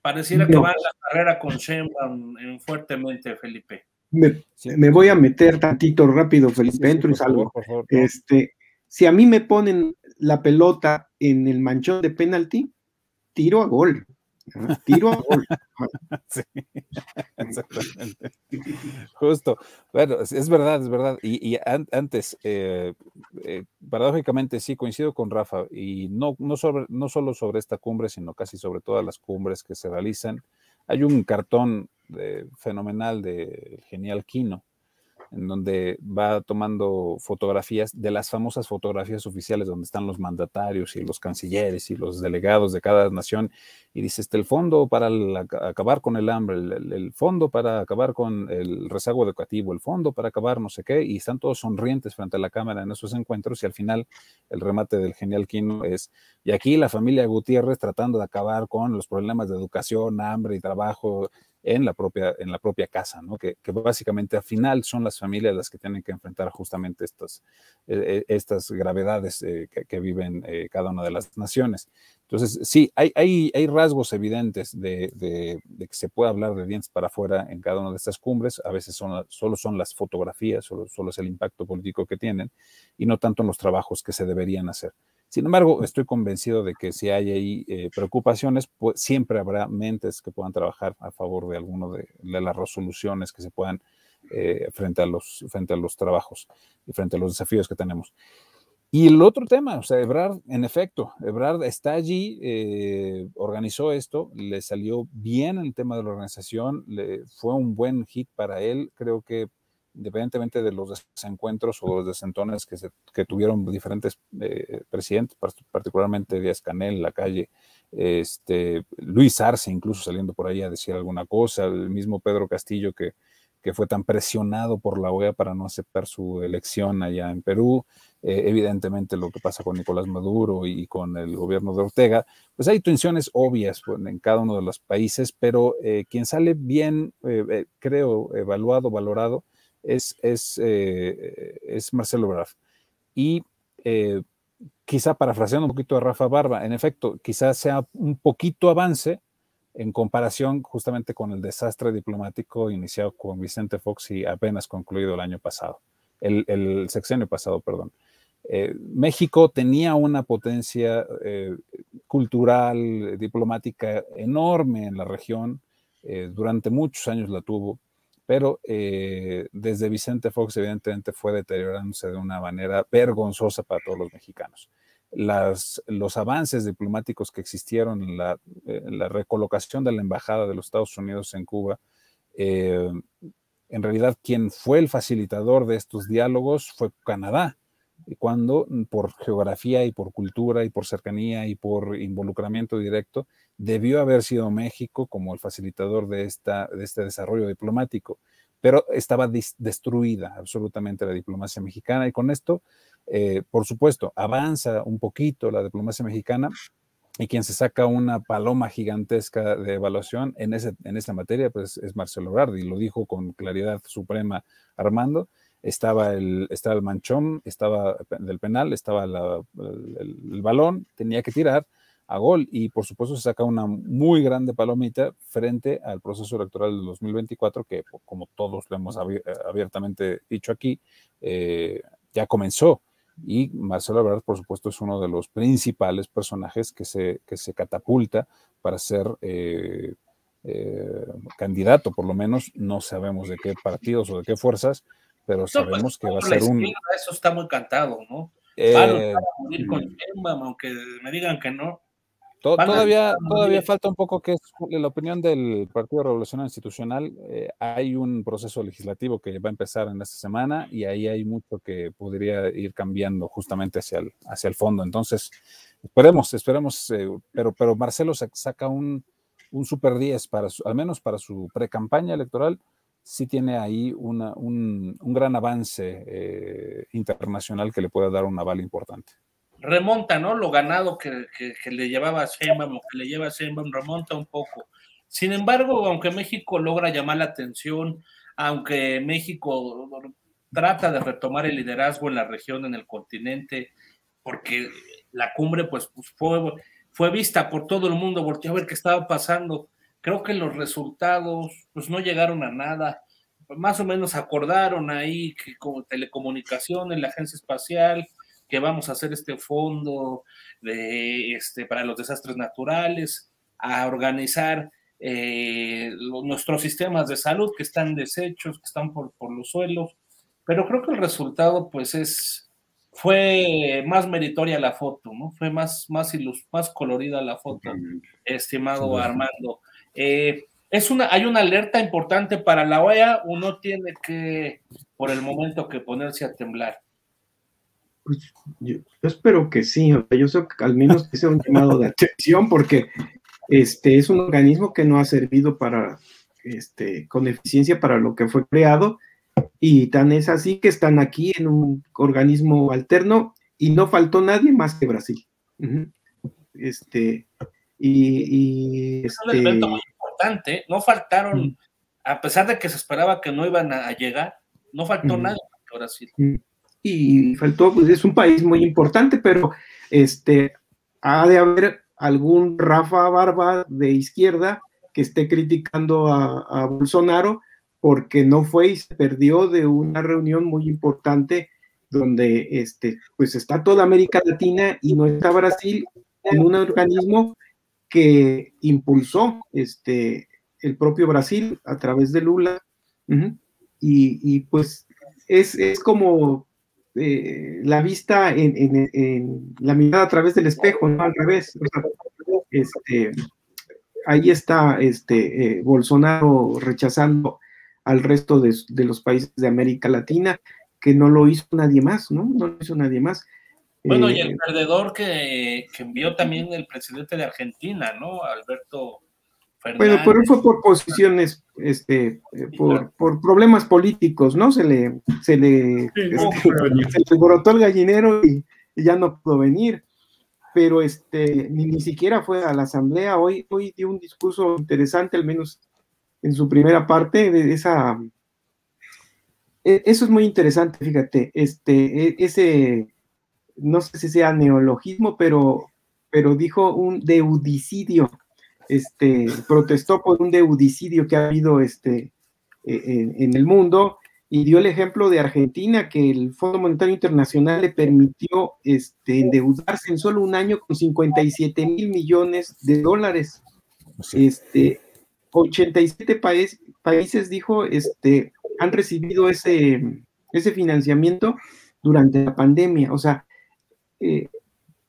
pareciera que va a la carrera con Sheinbaum fuertemente, Felipe. Me voy a meter tantito rápido, Felipe, entro y salgo. Por favor. Si a mí me ponen la pelota en el manchón de penalti, tiro a gol. Tiro a gol. Sí, exactamente. Justo. Bueno, es verdad. Y antes, paradójicamente sí, coincido con Rafa, y no solo sobre esta cumbre, sino casi sobre todas las cumbres que se realizan. Hay un cartón fenomenal del genial Quino, en donde va tomando fotografías de las famosas fotografías oficiales donde están los mandatarios y los cancilleres y los delegados de cada nación, y dice: el fondo para acabar con el hambre, el fondo para acabar con el rezago educativo, el fondo para acabar no sé qué, y están todos sonrientes frente a la cámara en esos encuentros, y al final el remate del genial Quino es: y aquí la familia Gutiérrez tratando de acabar con los problemas de educación, hambre y trabajo en la propia casa, ¿no? Que básicamente al final son las familias las que tienen que enfrentar justamente estas gravedades que viven cada una de las naciones. Entonces, sí, hay rasgos evidentes de que se puede hablar de dientes para afuera en cada una de estas cumbres. A veces solo son las fotografías, solo es el impacto político que tienen, y no tanto en los trabajos que se deberían hacer. Sin embargo, estoy convencido de que si hay ahí preocupaciones, pues siempre habrá mentes que puedan trabajar a favor de alguno de las resoluciones que se puedan frente a los trabajos y frente a los desafíos que tenemos. Y el otro tema, o sea, Ebrard, en efecto, Ebrard está allí, organizó esto, le salió bien el tema de la organización, fue un buen hit para él. Creo que independientemente de los desencuentros o los desentones que tuvieron diferentes presidentes, particularmente Díaz-Canel, Lacalle, Luis Arce incluso saliendo por ahí a decir alguna cosa, el mismo Pedro Castillo que fue tan presionado por la OEA para no aceptar su elección allá en Perú, evidentemente lo que pasa con Nicolás Maduro y con el gobierno de Ortega, pues hay tensiones obvias en cada uno de los países, pero quien sale bien, creo, valorado, es Marcelo Ebrard. Y quizá parafraseando un poquito a Rafa Barba, en efecto, quizás sea un poquito avance, en comparación justamente con el desastre diplomático iniciado con Vicente Fox y apenas concluido el año pasado, el sexenio pasado, perdón. México tenía una potencia cultural, diplomática enorme en la región, durante muchos años la tuvo, pero desde Vicente Fox evidentemente fue deteriorándose de una manera vergonzosa para todos los mexicanos. Los avances diplomáticos que existieron en la recolocación de la embajada de los Estados Unidos en Cuba, en realidad quien fue el facilitador de estos diálogos fue Canadá, cuando por geografía y por cultura y por cercanía y por involucramiento directo debió haber sido México como el facilitador de este desarrollo diplomático, pero estaba destruida absolutamente la diplomacia mexicana, y con esto, por supuesto, avanza un poquito la diplomacia mexicana, y quien se saca una paloma gigantesca de evaluación en esta materia pues es Marcelo Ebrard, y lo dijo con claridad suprema Armando. Estaba el manchón, estaba del penal, estaba el balón, tenía que tirar a gol, y por supuesto se saca una muy grande palomita frente al proceso electoral del 2024, que como todos lo hemos abiertamente dicho aquí, ya comenzó, y Marcelo Ebrard por supuesto es uno de los principales personajes que se catapulta para ser candidato, por lo menos no sabemos de qué partidos o de qué fuerzas, pero sabemos que va a ser Eso está muy cantado, ¿no? Van a morir con Sheinbaum, aunque me digan que no. Todavía falta un poco, que es la opinión del Partido Revolucionario Institucional. Hay un proceso legislativo que va a empezar en esta semana, y ahí hay mucho que podría ir cambiando justamente hacia el fondo. Entonces, esperemos, pero Marcelo saca un super 10 al menos para su pre-campaña electoral. Sí tiene ahí un gran avance internacional que le pueda dar un aval importante. Remonta, ¿no? Lo ganado que le llevaba a Sheinbaum, o que le lleva a Sheinbaum, remonta un poco. Sin embargo, aunque México logra llamar la atención, aunque México trata de retomar el liderazgo en la región, en el continente, porque la cumbre pues fue vista por todo el mundo, volteó a ver qué estaba pasando. Creo que los resultados pues no llegaron a nada. Más o menos acordaron ahí que como telecomunicaciones, la agencia espacial, que vamos a hacer este fondo para los desastres naturales, a organizar nuestros sistemas de salud que están deshechos, que están por los suelos, pero creo que el resultado pues fue más meritoria la foto, ¿no? Fue más colorida la foto, estimado Armando. Hay una alerta importante para la OEA, uno tiene que, por el momento, que ponerse a temblar. Pues yo espero que sí, yo sé que al menos que sea un llamado de atención, porque es un organismo que no ha servido con eficiencia para lo que fue creado, y tan es así que están aquí en un organismo alterno, y no faltó nadie más que Brasil. Es un evento muy importante, no faltaron, a pesar de que se esperaba que no iban a llegar, no faltó nadie para Brasil. Y faltó, pues es un país muy importante, pero ha de haber algún Rafa Barba de izquierda que esté criticando a Bolsonaro porque no fue y se perdió de una reunión muy importante donde pues está toda América Latina y no está Brasil, en un organismo que impulsó el propio Brasil a través de Lula. Y pues es como la vista en la mirada a través del espejo, no al revés. O sea, ahí está Bolsonaro rechazando al resto de los países de América Latina, que no lo hizo nadie más, ¿no? No lo hizo nadie más. Bueno, y el perdedor que envió también el presidente de Argentina, ¿no? Alberto Fernández. Bueno, pero fue por posiciones, por problemas políticos, ¿no? Se le alborotó el gallinero y ya no pudo venir. Pero ni siquiera fue a la asamblea. Hoy dio un discurso interesante, al menos en su primera parte de esa. Eso es muy interesante, fíjate, ese, no sé si sea neologismo, pero dijo un deudicidio, protestó por un deudicidio que ha habido en el mundo, y dio el ejemplo de Argentina, que el Fondo Monetario Internacional le permitió endeudarse en solo un año con 57 mil millones de dólares. Sí. 87 países, dijo, han recibido ese financiamiento durante la pandemia. O sea,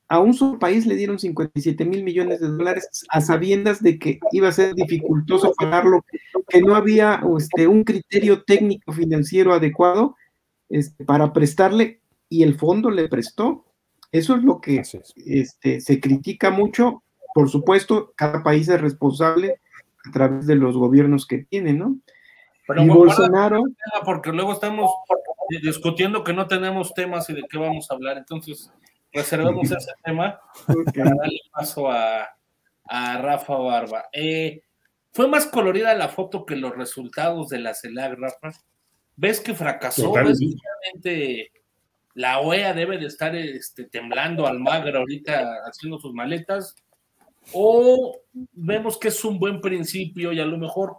a un solo país le dieron 57 mil millones de dólares a sabiendas de que iba a ser dificultoso pagarlo, que no había un criterio técnico financiero adecuado para prestarle, y el fondo le prestó. Eso es lo que se critica mucho. Por supuesto, cada país es responsable a través de los gobiernos que tiene, ¿no? Pero y Bolsonaro... Porque luego estamos discutiendo que no tenemos temas y de qué vamos a hablar, entonces reservemos ese tema para darle paso a Rafa Barba. ¿Fue más colorida la foto que los resultados de la CELAC, Rafa? ¿Ves que fracasó? ¿Ves que realmente la OEA debe de estar temblando al magro ahorita haciendo sus maletas? ¿O vemos que es un buen principio y a lo mejor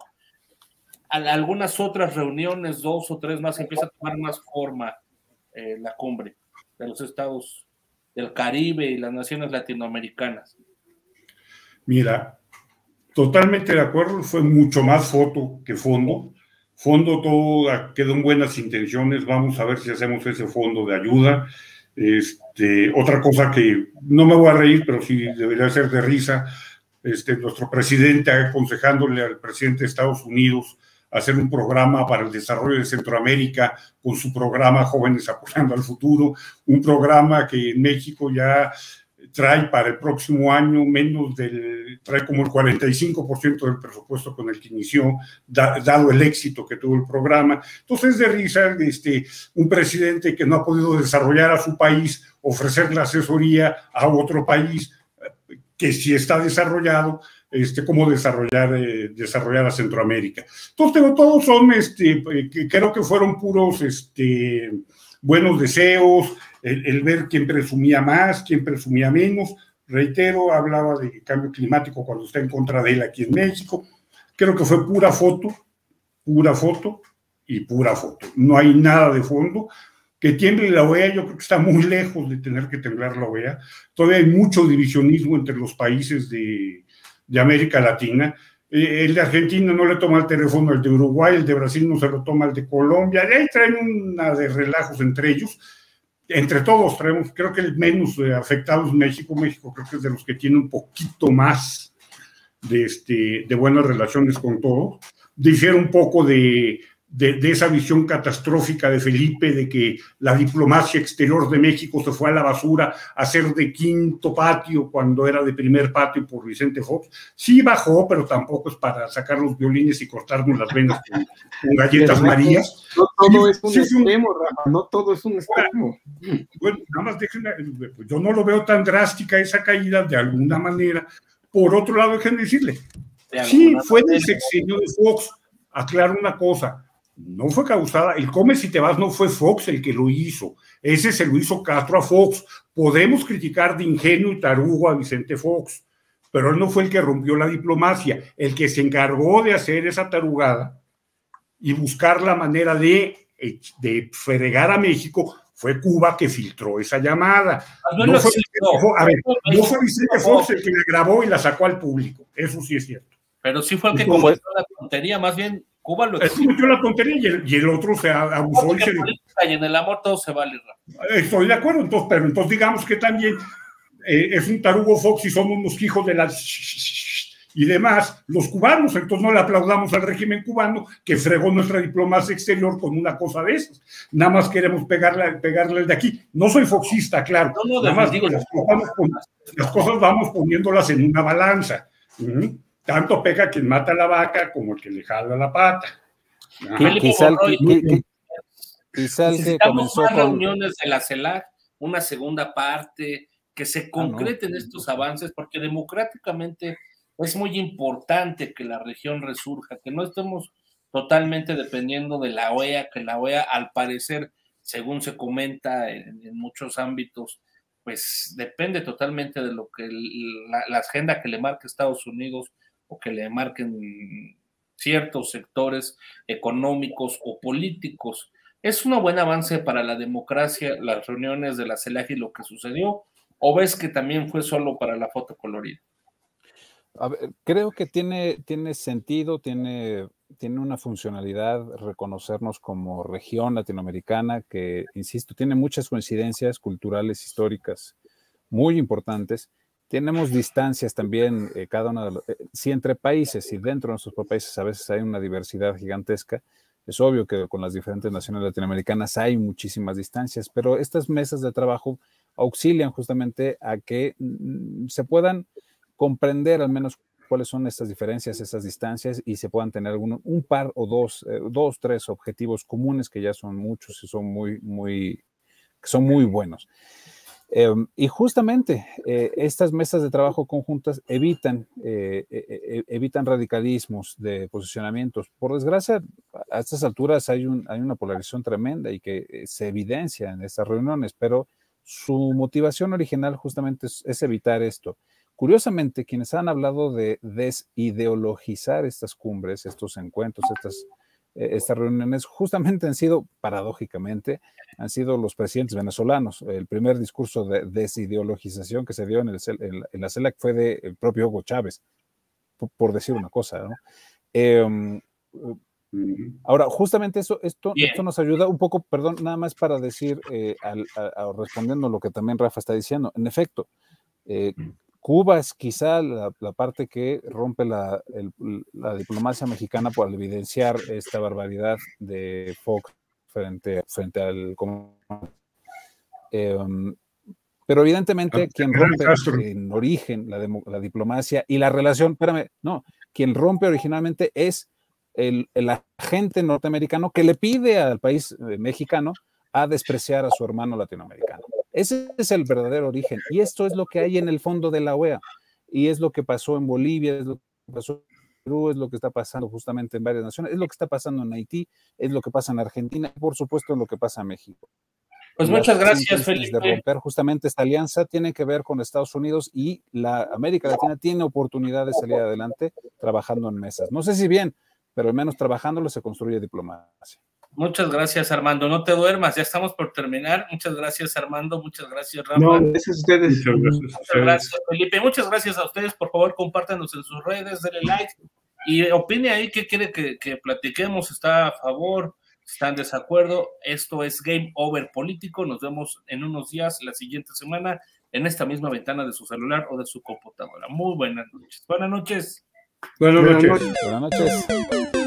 algunas otras reuniones, 2 o 3 más, empieza a tomar más forma la cumbre de los estados del Caribe y las naciones latinoamericanas? Mira, totalmente de acuerdo, fue mucho más foto que fondo. Fondo todo quedó en buenas intenciones, vamos a ver si hacemos ese fondo de ayuda. Otra cosa que no me voy a reír, pero sí debería ser de risa, nuestro presidente aconsejándole al presidente de Estados Unidos hacer un programa para el desarrollo de Centroamérica con su programa Jóvenes Apoyando al Futuro, un programa que en México ya trae para el próximo año trae como el 45% del presupuesto con el que inició, dado el éxito que tuvo el programa. Entonces es de risa un presidente que no ha podido desarrollar a su país, ofrecerle asesoría a otro país que sí está desarrollado, cómo desarrollar a Centroamérica. Entonces, todos son, creo que fueron puros buenos deseos, el ver quién presumía más, quién presumía menos. Reitero, hablaba de cambio climático cuando está en contra de él aquí en México. Creo que fue pura foto y pura foto. No hay nada de fondo. Que tiemble la OEA, yo creo que está muy lejos de tener que temblar la OEA. Todavía hay mucho divisionismo entre los países de América Latina. El de Argentina no le toma el teléfono al de Uruguay, el de Brasil no se lo toma el de Colombia, y ahí traen una de relajos entre ellos. Entre todos traemos, creo que el menos afectado es México. México creo que es de los que tiene un poquito más de buenas relaciones con todos. Difiere un poco de esa visión catastrófica de Felipe, de que la diplomacia exterior de México se fue a la basura a ser de quinto patio cuando era de primer patio por Vicente Fox. Sí bajó, pero tampoco es para sacar los violines y cortarnos las venas con galletas marías. No todo es un extremo, Rafa, no todo es un extremo. Bueno, nada más yo no lo veo tan drástica esa caída de alguna manera. Por otro lado, déjenme decirle, sí, fue del sexenio de Fox. Aclaro una cosa, no fue causada, el come si te vas no fue Fox el que lo hizo, ese se lo hizo Castro a Fox. Podemos criticar de ingenuo y tarugo a Vicente Fox, pero él no fue el que rompió la diplomacia. El que se encargó de hacer esa tarugada y buscar la manera de fregar a México fue Cuba, que filtró esa llamada. No fue Vicente Fox el que la grabó y la sacó al público, eso sí es cierto. Pero sí fue el que cometió la tontería, más bien Cuba lo cometió la tontería y el otro se abusó. Y en el amor todo se vale. Estoy de acuerdo, pero entonces digamos que también es un tarugo Fox y somos unos hijos de las y demás, los cubanos. Entonces no le aplaudamos al régimen cubano que fregó nuestra diplomacia exterior con una cosa de esas. Nada más queremos pegarle de aquí. No soy foxista, claro. Nada más digo, las cosas vamos poniéndolas en una balanza. Tanto pega quien mata a la vaca como el que le jala la pata. Quizá el que comenzó con reuniones de la CELAC, una segunda parte, que se concreten estos avances, porque democráticamente es muy importante que la región resurja, que no estemos totalmente dependiendo de la OEA, que la OEA, al parecer, según se comenta en muchos ámbitos, pues depende totalmente de lo que la agenda que le marque Estados Unidos o que le marquen ciertos sectores económicos o políticos. ¿Es un buen avance para la democracia las reuniones de la CELAC y lo que sucedió? ¿O ves que también fue solo para la foto colorida? A ver, creo que tiene sentido, tiene una funcionalidad reconocernos como región latinoamericana que, insisto, tiene muchas coincidencias culturales, históricas muy importantes. Tenemos distancias también, cada una de los, sí, entre países y dentro de nuestros países a veces hay una diversidad gigantesca. Es obvio que con las diferentes naciones latinoamericanas hay muchísimas distancias, pero estas mesas de trabajo auxilian justamente a que se puedan comprender al menos cuáles son estas diferencias, estas distancias, y se puedan tener un par o dos, tres objetivos comunes que ya son muchos y son muy buenos. Y justamente estas mesas de trabajo conjuntas evitan radicalismos de posicionamientos. Por desgracia, a estas alturas hay una polarización tremenda y que se evidencia en estas reuniones, pero su motivación original justamente es evitar esto. Curiosamente, quienes han hablado de desideologizar estas cumbres, estos encuentros, estas reuniones, justamente han sido, paradójicamente, han sido los presidentes venezolanos. El primer discurso de desideologización que se dio en la CELAC fue del propio Hugo Chávez, por decir una cosa, ¿no? Ahora, justamente esto nos ayuda un poco, perdón, nada más para decir, respondiendo a lo que también Rafa está diciendo, en efecto, Cuba es quizá la parte que rompe la diplomacia mexicana por evidenciar esta barbaridad de Fox frente al pero evidentemente quien rompe en origen la diplomacia y la relación, quien rompe originalmente es el agente norteamericano que le pide al país mexicano a despreciar a su hermano latinoamericano. Ese es el verdadero origen, y esto es lo que hay en el fondo de la OEA, y es lo que pasó en Bolivia, es lo que pasó en Perú, es lo que está pasando justamente en varias naciones, es lo que está pasando en Haití, es lo que pasa en Argentina, y por supuesto es lo que pasa en México. Pues muchas gracias, Felipe. De romper justamente esta alianza tiene que ver con Estados Unidos, y la América Latina tiene oportunidad de salir adelante trabajando en mesas. No sé si bien, pero al menos trabajándolo se construye diplomacia. Muchas gracias, Armando. No te duermas, ya estamos por terminar. Muchas gracias, Armando. Muchas gracias, Rafa. No, gracias a ustedes. Muchas gracias, Felipe. Muchas gracias a ustedes. Por favor, compártanos en sus redes, denle like y opine ahí qué quiere que platiquemos. ¿Está a favor? ¿Está en desacuerdo? Esto es Game Over Político. Nos vemos en unos días, la siguiente semana, en esta misma ventana de su celular o de su computadora. Muy buenas noches. Buenas noches. Buenas noches. Buenas noches.